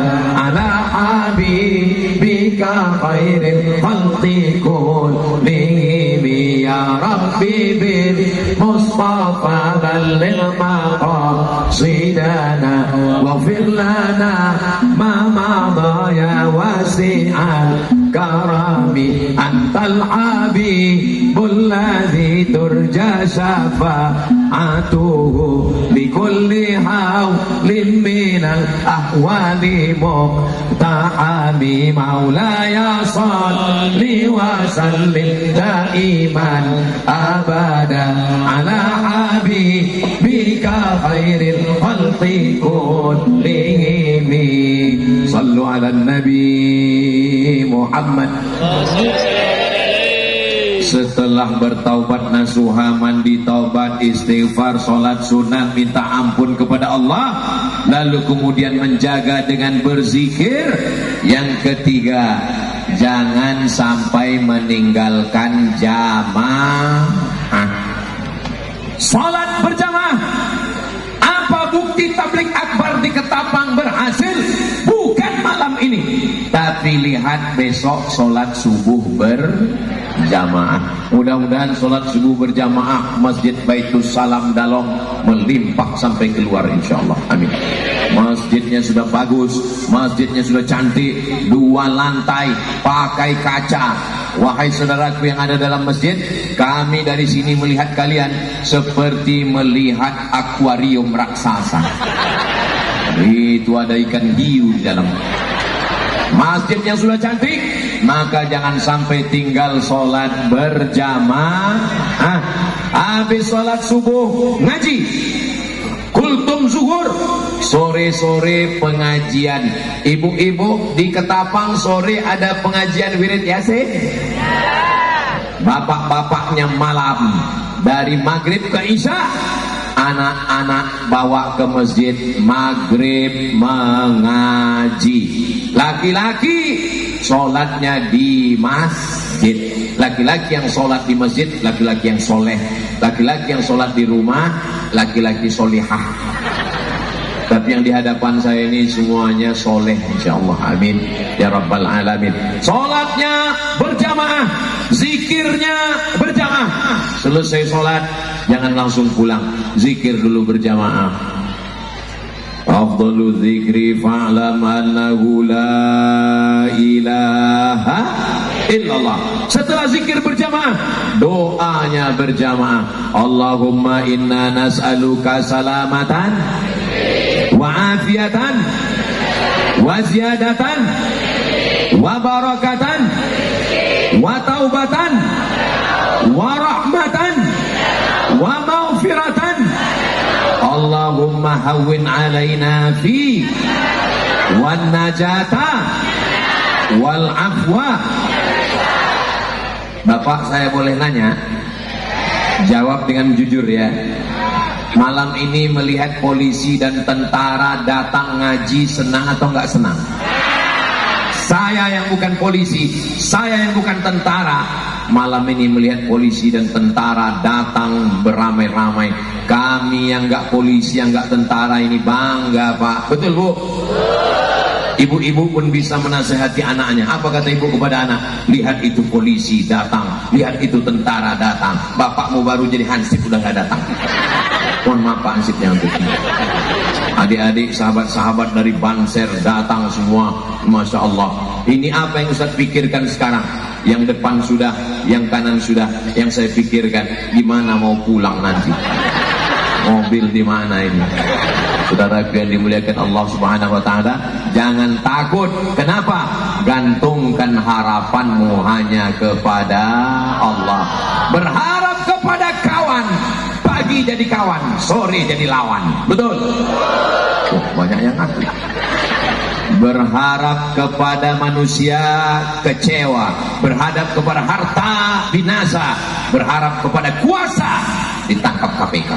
ala habibika khairil khalqi kullihim ya rabbi bil mustafa balligh maqasidana waghfir lana ma madha ya wasi'al karami antal habibul ladzi turja syafa'atuhu bikulli hawlin minal ahwali muqtahami maulaya salli wa sallim daiman abada ala habibika khairil khalqi kullihim sallu ala nabi Muhammad. Setelah bertaubat nasuha, mandi taubat, istighfar, sholat sunnah, minta ampun kepada Allah, lalu kemudian menjaga dengan berzikir. Yang ketiga, jangan sampai meninggalkan jamaah. Sholat berjamaah. Apa bukti tabligh akbar di Ketapang berhasil? Bukan malam ini, tapi lihat besok sholat subuh berjamaah. Mudah-mudahan sholat subuh berjamaah Masjid Baitus Salam Dalong melimpah sampai keluar insyaallah. Amin. Masjidnya sudah bagus, masjidnya sudah cantik, 2 lantai, pakai kaca. Wahai saudaraku yang ada dalam masjid, kami dari sini melihat kalian seperti melihat akuarium raksasa. Itu ada ikan hiu di dalam. Masjidnya sudah cantik, maka jangan sampai tinggal sholat berjamaah. Habis sholat subuh ngaji, kultum zuhur, sore-sore pengajian. Ibu-ibu di Ketapang sore ada pengajian wirid yasin. Bapak-bapaknya malam dari maghrib ke isya, anak-anak bawa ke masjid maghrib mengaji. Laki-laki sholatnya di masjid. Laki-laki yang sholat di masjid, laki-laki yang soleh. Laki-laki yang sholat di rumah, laki-laki solihah. Tapi yang di hadapan saya ini semuanya soleh insyaallah. Amin ya rabbal alamin. Sholatnya berjamaah, zikirnya berjamaah. Selesai sholat jangan langsung pulang, zikir dulu berjamaah. Afdalu dzikri fa'lam annahu la ilaha illallah. Setelah zikir berjamaah, doanya berjamaah. Allahumma inna nas'aluka salamatan wa afiatan wa ziyadatan wa barakatan wa taubatan wa rahmatan wa maghfiratan. Allahumma hawwin alaina fi wan najata wal afwa. Bapak, saya boleh nanya? Jawab dengan jujur ya. Malam ini melihat polisi dan tentara datang ngaji, senang atau enggak senang? Saya yang bukan polisi, saya yang bukan tentara, malam ini melihat polisi dan tentara datang beramai-ramai. Kami yang enggak polisi, yang enggak tentara ini bangga, Pak. Betul, Bu? Ibu-ibu pun bisa menasihati anaknya. Apa kata ibu kepada anak? Lihat itu polisi datang, lihat itu tentara datang. Bapakmu baru jadi hansip udah gak datang. Mohon maaf Pak Hansipnya untuk ini. Adik-adik, sahabat-sahabat dari Banser datang semua. Masya Allah. Ini apa yang Ustaz pikirkan sekarang? Yang depan sudah, yang kanan sudah. Yang saya pikirkan, gimana mau pulang nanti? Mobil di mana ini? Saudara yang dimuliakan Allah Subhanahu wa taala, jangan takut. Kenapa? Gantungkan harapanmu hanya kepada Allah. Berharap kepada kawan. Pagi jadi kawan, sore jadi lawan. Betul? Banyak yang ngaku. Berharap kepada manusia kecewa, berharap kepada harta binasa, berharap kepada kuasa ditangkap KPK.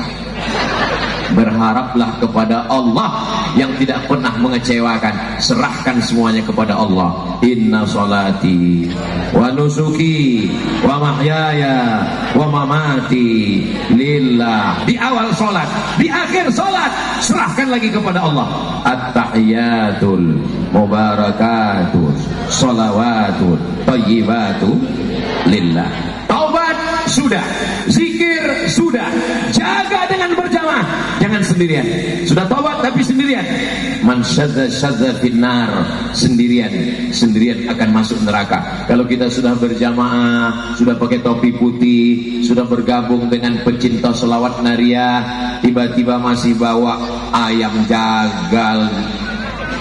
Berharaplah kepada Allah yang tidak pernah mengecewakan. Serahkan semuanya kepada Allah. Inna salati wa nusuki wa mahyaya wa mamati lillah. Di awal salat, di akhir salat, serahkan lagi kepada Allah. At-tahiyatul mubarakatul shalawatul thayyibatu lillah. Taubat sudah, zikir sudah, jaga dengan berjamaah, jangan sendirian. Sudah taubat tapi sendirian. Man syadza finnar, sendirian akan masuk neraka. Kalau kita sudah berjamaah, sudah pakai topi putih, sudah bergabung dengan pecinta selawat nariyah, tiba-tiba masih bawa ayam jagal,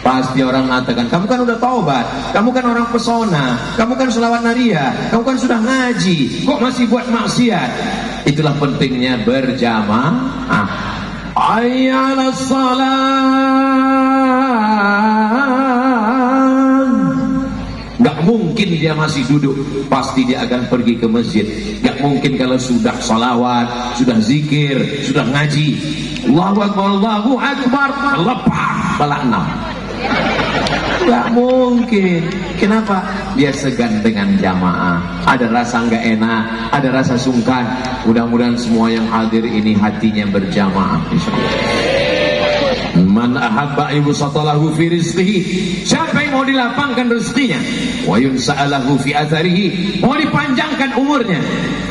pasti orang mengatakan, kamu kan udah taubat, kamu kan orang pesona, kamu kan selawat nariyah, kamu kan sudah ngaji, kok masih buat maksiat? Itulah pentingnya berjamaah. Ayyalas salam. Gak mungkin dia masih duduk, pasti dia akan pergi ke masjid. Gak mungkin kalau sudah salawat, sudah zikir, sudah ngaji, Allahu Akbar, Allahu Akbar, lepas bala 6. Gak mungkin. Kenapa? Dia segan dengan jamaah, ada rasa gak enak, ada rasa sungkan. Mudah-mudahan semua yang hadir ini hatinya berjamaah, insyaallah. Man ahabba yubsatalahu fi rizqihi, siapa yang mau dilapangkan rezekinya, wa yunsa'alahu fi atharihi, mau dipanjangkan umurnya,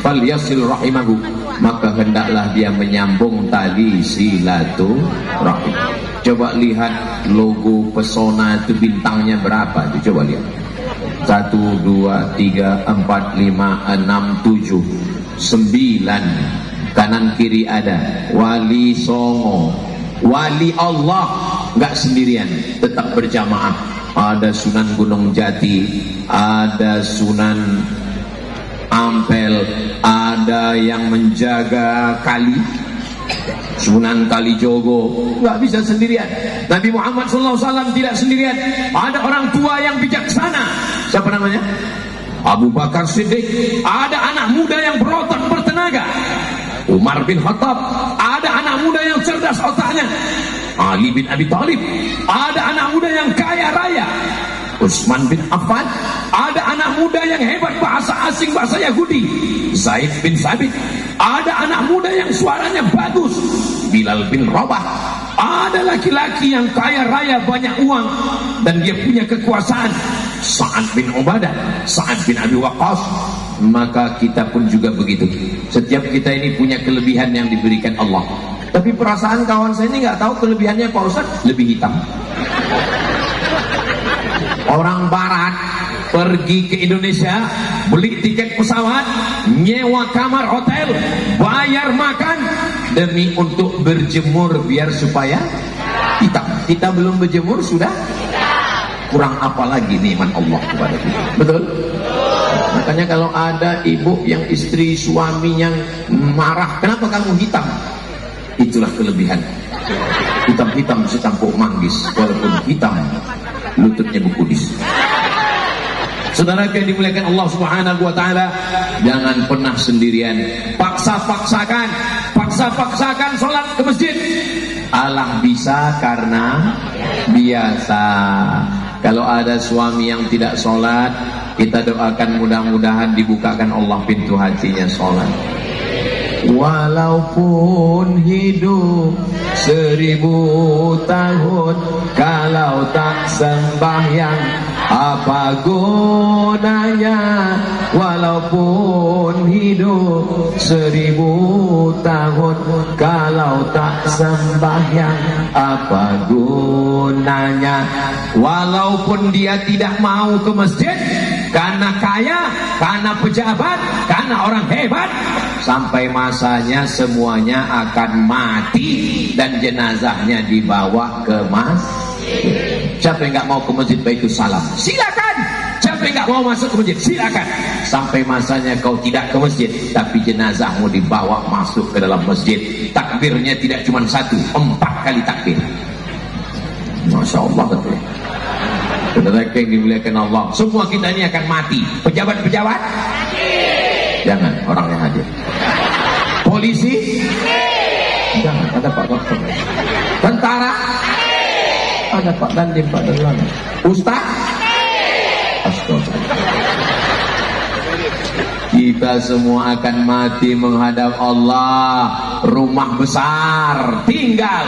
falyasil rahimahu, maka hendaklah dia menyambung tali silaturahim. Coba lihat logo pesona itu, bintangnya berapa itu, coba lihat. 1, 2, 3, 4, 5, 6, 7, 9. Kanan kiri ada wali songo, wali Allah, nggak sendirian, tetap berjamaah. Ada Sunan Gunung Jati, ada Sunan Ampel, ada yang menjaga kali, Sunan Kalijogo, nggak bisa sendirian. Nabi Muhammad SAW tidak sendirian. Ada orang tua yang bijaksana. Siapa namanya? Abu Bakar Siddiq. Ada anak muda yang berotot bertenaga, Umar bin Khattab. Ada anak muda yang cerdas otaknya, Ali bin Abi Thalib. Ada anak muda yang kaya raya, Utsman bin Affan. Ada anak muda yang hebat bahasa asing, bahasa Yahudi, Zaid bin Sabit. Ada anak muda yang suaranya bagus, Bilal bin Rabah. Ada laki-laki yang kaya raya, banyak uang, dan dia punya kekuasaan, Sa'ad bin Ubadah, Sa'ad bin Abi Waqqas. Maka kita pun juga begitu. Setiap kita ini punya kelebihan yang diberikan Allah. Tapi perasaan kawan saya ini nggak tahu kelebihannya Pak Ustaz, lebih hitam. Orang barat pergi ke Indonesia, beli tiket pesawat, nyewa kamar hotel, bayar makan, demi untuk berjemur biar supaya hitam. Kita belum berjemur sudah kurang apa lagi nikmat Allah kepada kita. Betul? Makanya kalau ada ibu yang istri suaminya marah, kenapa kamu hitam? Itulah kelebihan. Hitam-hitam secampur manggis, walaupun hitam lututnya berkudis. Saudara yang dimuliakan Allah Subhanahu wa taala, jangan pernah sendirian. Paksa-paksakan salat ke masjid. Allah bisa karena biasa. Kalau ada suami yang tidak salat, kita doakan mudah-mudahan dibukakan Allah pintu hatinya salat. Walaupun hidup 1000 tahun, kalau tak sembahyang apa gunanya? Walaupun hidup 1000 tahun, kalau tak sembahyang apa gunanya? Walaupun dia tidak mau ke masjid karena kaya, karena pejabat, karena orang hebat, sampai masanya semuanya akan mati dan jenazahnya dibawa ke masjid. Siapa yang nggak mau ke masjid Baitus Salam? Silakan. Siapa yang nggak mau masuk ke masjid? Silakan. Sampai masanya kau tidak ke masjid, tapi jenazahmu dibawa masuk ke dalam masjid. Takbirnya tidak cuma 1, 4 kali takbir. Masya Allah, betul. Saudara yang dimuliakan Allah, semua kita ini akan mati. Pejabat-pejabat jangan, orang yang hadir. Polisi jangan, Ada Pak Dokter. Tentara? Ada Pak Dandim, Pak Dalang. Ustaz? Astaga. Kita semua akan mati menghadap Allah. Rumah besar tinggal,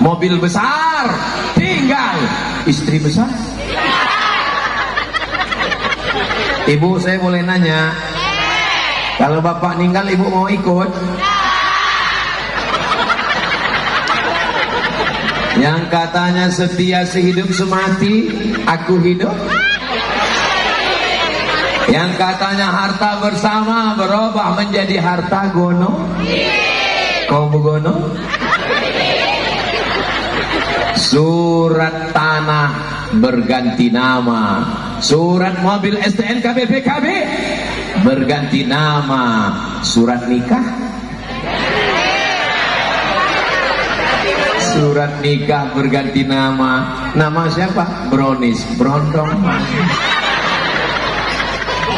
mobil besar tinggal, istri besar. Ibu, saya boleh nanya, kalau bapak meninggal ibu mau ikut? Yang katanya setia sehidup semati, aku hidup. Yang katanya harta bersama berubah menjadi harta gono. Kau begono? Surat tanah berganti nama, surat mobil STNK BPKB berganti nama, surat nikah, surat nikah berganti nama. Nama siapa? Bronis, Brondong.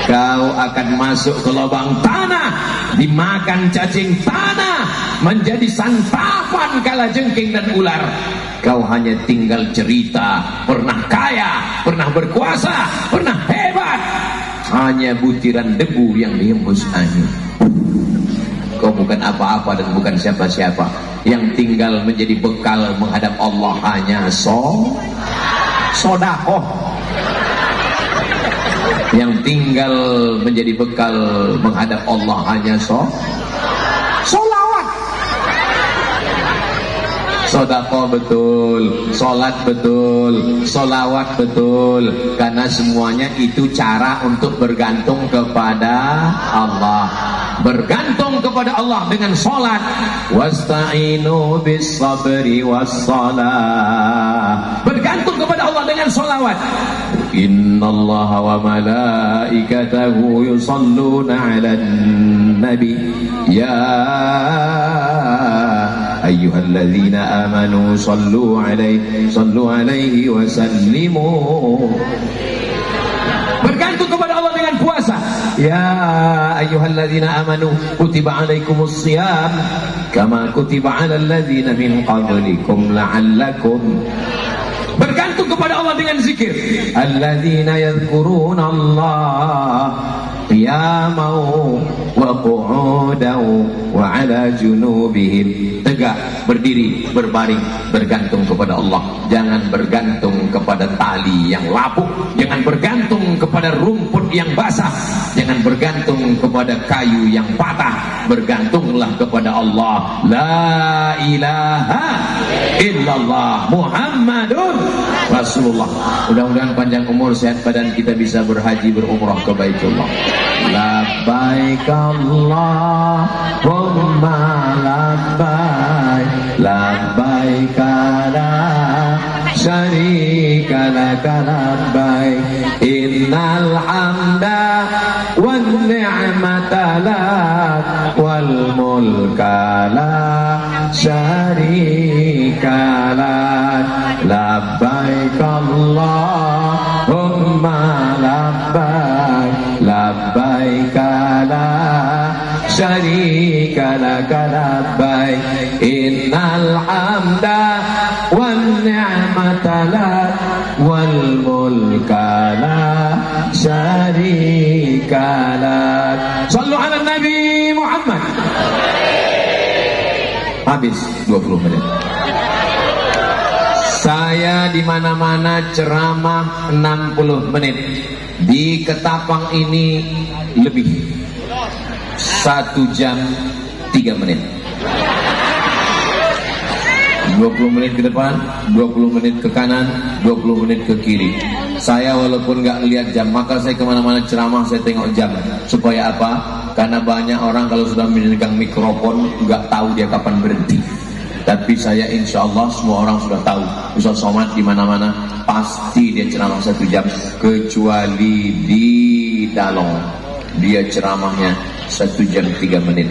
Kau akan masuk ke lubang tanah, dimakan cacing tanah, menjadi santapan kalajengking dan ular. Kau hanya tinggal cerita, pernah kaya, pernah berkuasa, pernah hebat. Hanya butiran debu yang dihembus angin. Kau bukan apa-apa dan bukan siapa-siapa. Yang tinggal menjadi bekal menghadap Allah hanya sodakoh. Yang tinggal menjadi bekal menghadap Allah hanya solawat. Sodako betul, solat betul, solawat betul, karena semuanya itu cara untuk bergantung kepada Allah. Bergantung kepada Allah dengan solat. Wasta'inu bis sabri was salah. Bergantung kepada Allah dengan solawat. Innallaha wa malaikatahu yusalluna 'alan nabi ya ayyuhalladzina amanu sallu 'alaihi wa sallimu. Bergantung kepada Allah dengan puasa. Ya ayyuhalladzina amanu kutiba 'alaikumus shiyam kama kutiba 'alal ladzina min qablikum la'allakum. Bergantung kepada Allah dengan zikir. Alladzina yadhkuruna Allah qiyaman wa qu'udan wa 'ala junubihim. Tegak, berdiri, berbaring, bergantung kepada Allah. Jangan bergantung kepada tali yang lapuk, jangan bergantung kepada rumput yang basah, jangan bergantung kepada kayu yang patah. Bergantunglah kepada Allah. La ilaha illallah Muhammadun Rasulullah. Mudah-mudahan panjang umur, sehat badan, kita bisa berhaji berumrah ke Baitullah. Labbaik Allahumma labbaik, labbaik la syarika laka labbaik, innal hamda wan ni'mata lak wal mulka la syarika lak. Labbaik Allahumma labbaik, labbaik la syarika laka labbaik, innal hamda wan ni'mata lak wal mulka la syarika lak. Sallu ala Nabi Muhammad. Habis 20 menit. Saya di mana-mana ceramah 60 menit. Di Ketapang ini lebih 1 jam 3 menit. 20 menit ke depan, 20 menit ke kanan, 20 menit ke kiri. Saya walaupun nggak lihat jam, maka saya kemana-mana ceramah saya tengok jam. Supaya apa? Karena banyak orang kalau sudah memegang mikrofon nggak tahu dia kapan berhenti. Tapi saya insya Allah semua orang sudah tahu Ustaz Somad di mana-mana pasti dia ceramah 1 jam, kecuali di Dalong dia ceramahnya 1 jam 3 menit.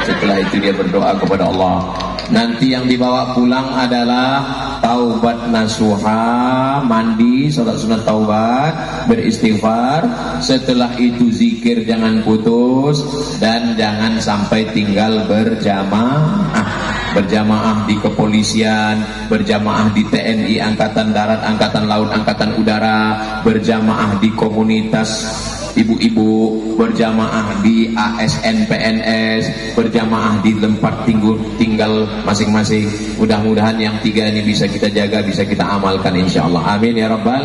Setelah itu dia berdoa kepada Allah, Nanti yang dibawa pulang adalah taubat nasuha, mandi, salat sunat taubat, beristighfar. Setelah itu zikir jangan putus, dan jangan sampai tinggal berjamaah di kepolisian, berjamaah di TNI, Angkatan Darat, Angkatan Laut, Angkatan Udara, berjamaah di komunitas ibu-ibu, berjamaah di ASN PNS, berjamaah di tempat tinggal masing-masing. Mudah-mudahan yang tiga ini bisa kita jaga, bisa kita amalkan insyaallah. Amin ya rabbal.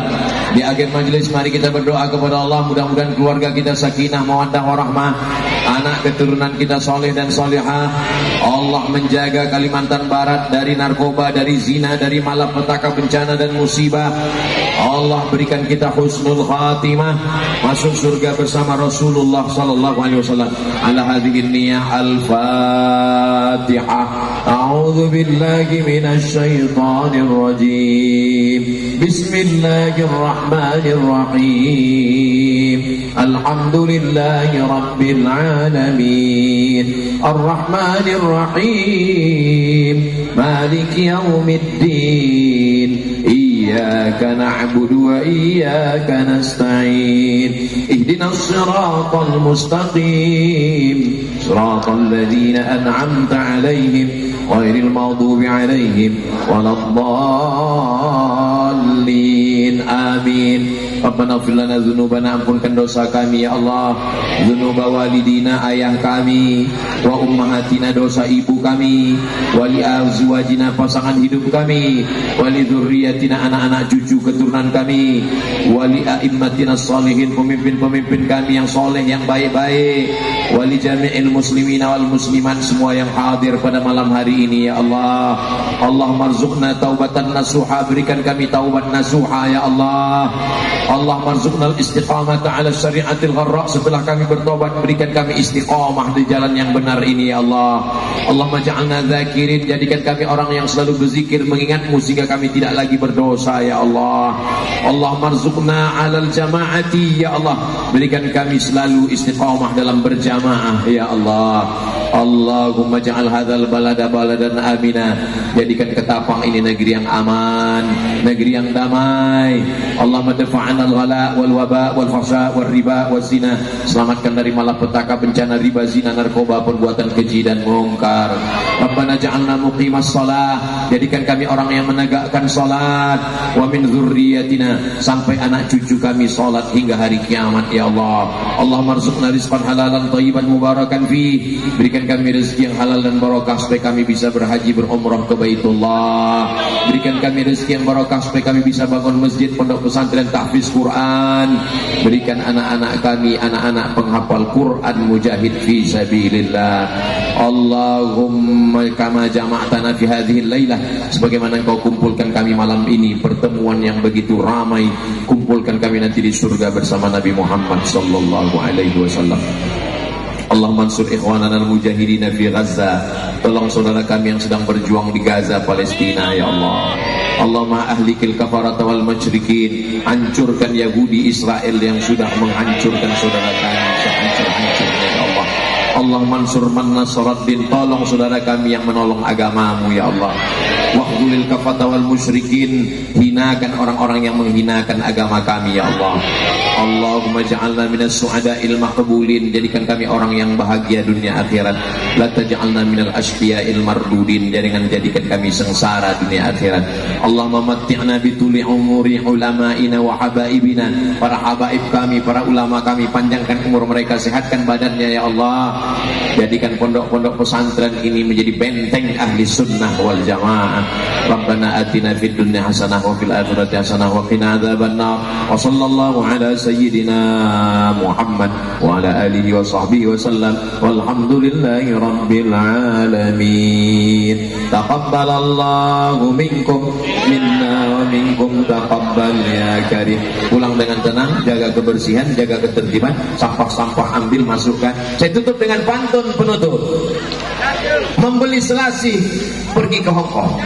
Di akhir majelis mari kita berdoa kepada Allah, mudah-mudahan keluarga kita sakinah mawaddah warahmah, anak keturunan kita soleh dan solehah. Allah menjaga Kalimantan Barat dari narkoba, dari zina, dari malapetaka, bencana dan musibah. Allah berikan kita husnul khatimah, masuk surga bersama Rasulullah sallallahu alaihi wasallam. Ala hadhihi niyyah al-Fatihah. A'udzu billahi minasy syaithanir rajim. Bismillahirrahmanirrahim. Alhamdulillahi rabbil alamin. Arrahmanir rahim. Maliki yaumiddin. Iyyaka na'budu wa iyyaka nasta'in. Ihdinas siratal mustaqim. Siratal ladzina an'amta 'alaihim ghairil maghdubi 'alaihim waladdallin. Amin. Rabbana ighfir lana dzunubana, ampunkan dosa kami ya Allah, dzunuba walidina, ayah kami, wa ummahatina, dosa ibu kami, wali azwajina, pasangan hidup kami, wali dzurriyyatina, anak-anak cucu keturunan kami, wali a'immatina sholihin, pemimpin-pemimpin kami yang soleh, yang baik-baik, wali jami'il muslimina wal muslimat, semua yang hadir pada malam hari ini ya Allah. Allah marzuqna taubatan nasuha, berikan kami taubat nasuha ya Allah. Allah marzuqnal istiqamata ala syariatil gharra, setelah kami bertobat berikan kami istiqamah di jalan yang benar ini ya Allah. Allahumma ja'alna dzakirin, jadikan kami orang yang selalu berzikir mengingatmu sehingga kami tidak lagi berdosa ya Allah. Allah marzuqna alal jamaati ya Allah, berikan kami selalu istiqamah dalam berjamaah ya Allah. Allahumma ja'al hadzal balada baladan amina, jadikan Ketapang ini negeri yang aman, negeri yang damai. Allahumma dafa'ana al-ghala wal waba wal fahsya wal riba wal zina, selamatkan dari malapetaka, bencana, riba, zina, narkoba, perbuatan keji dan mungkar. Rabbana ja'alna muqimas shalah, jadikan kami orang yang menegakkan salat, wa min dzurriyyatina, sampai anak cucu kami salat hingga hari kiamat ya Allah. Allahumma arzuqna rizqan halalan thayyiban mubarakan fi, berikan kami rezeki yang halal dan barakah supaya kami bisa berhaji berumrah ke Baitullah. Berikan kami rezeki yang barakah supaya kami bisa bangun masjid, pondok pesantren, tahfiz Quran. Berikan anak-anak kami anak-anak penghafal Quran, mujahid fi sabilillah. Allahumma kama jama'tana fi hadhil lailah, sebagaimana Engkau kumpulkan kami malam ini, pertemuan yang begitu ramai, kumpulkan kami nanti di surga bersama Nabi Muhammad sallallahu alaihi wasallam. Allah mansur ikhwanana al-mujahidina fi Gaza, tolong saudara kami yang sedang berjuang di Gaza, Palestina ya Allah. Allahumma ahlikil kafarata wal musyrikin, hancurkan Yahudi Israel yang sudah menghancurkan saudara kami sehancur-hancurnya ya Allah. Allah mansur man nasaraddin, tolong saudara kami yang menolong agamamu ya Allah. Wahdulil kafata wal musyrikin, hinakan orang-orang yang menghinakan agama kami ya Allah. Allahumma ja'alna minas su'ada'il maqbulin, jadikan kami orang yang bahagia dunia akhirat. La taj'alna minal asfiya'il mardudin, jadikan kami sengsara dunia akhirat. Allahumma matti'na bituli umuri ulama'ina wa habaibina, para habaib kami, para ulama kami, panjangkan umur mereka, sehatkan badannya ya Allah. Jadikan pondok-pondok pesantren ini menjadi benteng ahli sunnah wal jamaah. Rabbana atina fid dunya hasanah wa fil akhirati hasanah wa qina adzabannar. Wa sallallahu ala sayyidina Muhammad wa ala alihi wa sahbihi wa sallam. Walhamdulillahi rabbil alamin. Taqabbalallahu minkum minna wa minkum taqabbal ya karim. Pulang dengan tenang, jaga kebersihan, jaga ketertiban, sampah-sampah ambil masukkan. Saya tutup dengan pantun penutup. Membeli selasih pergi ke Hongkong.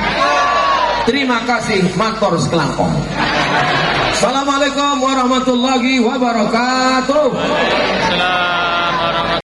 Terima kasih matur sekelangkong. Assalamualaikum warahmatullahi wabarakatuh.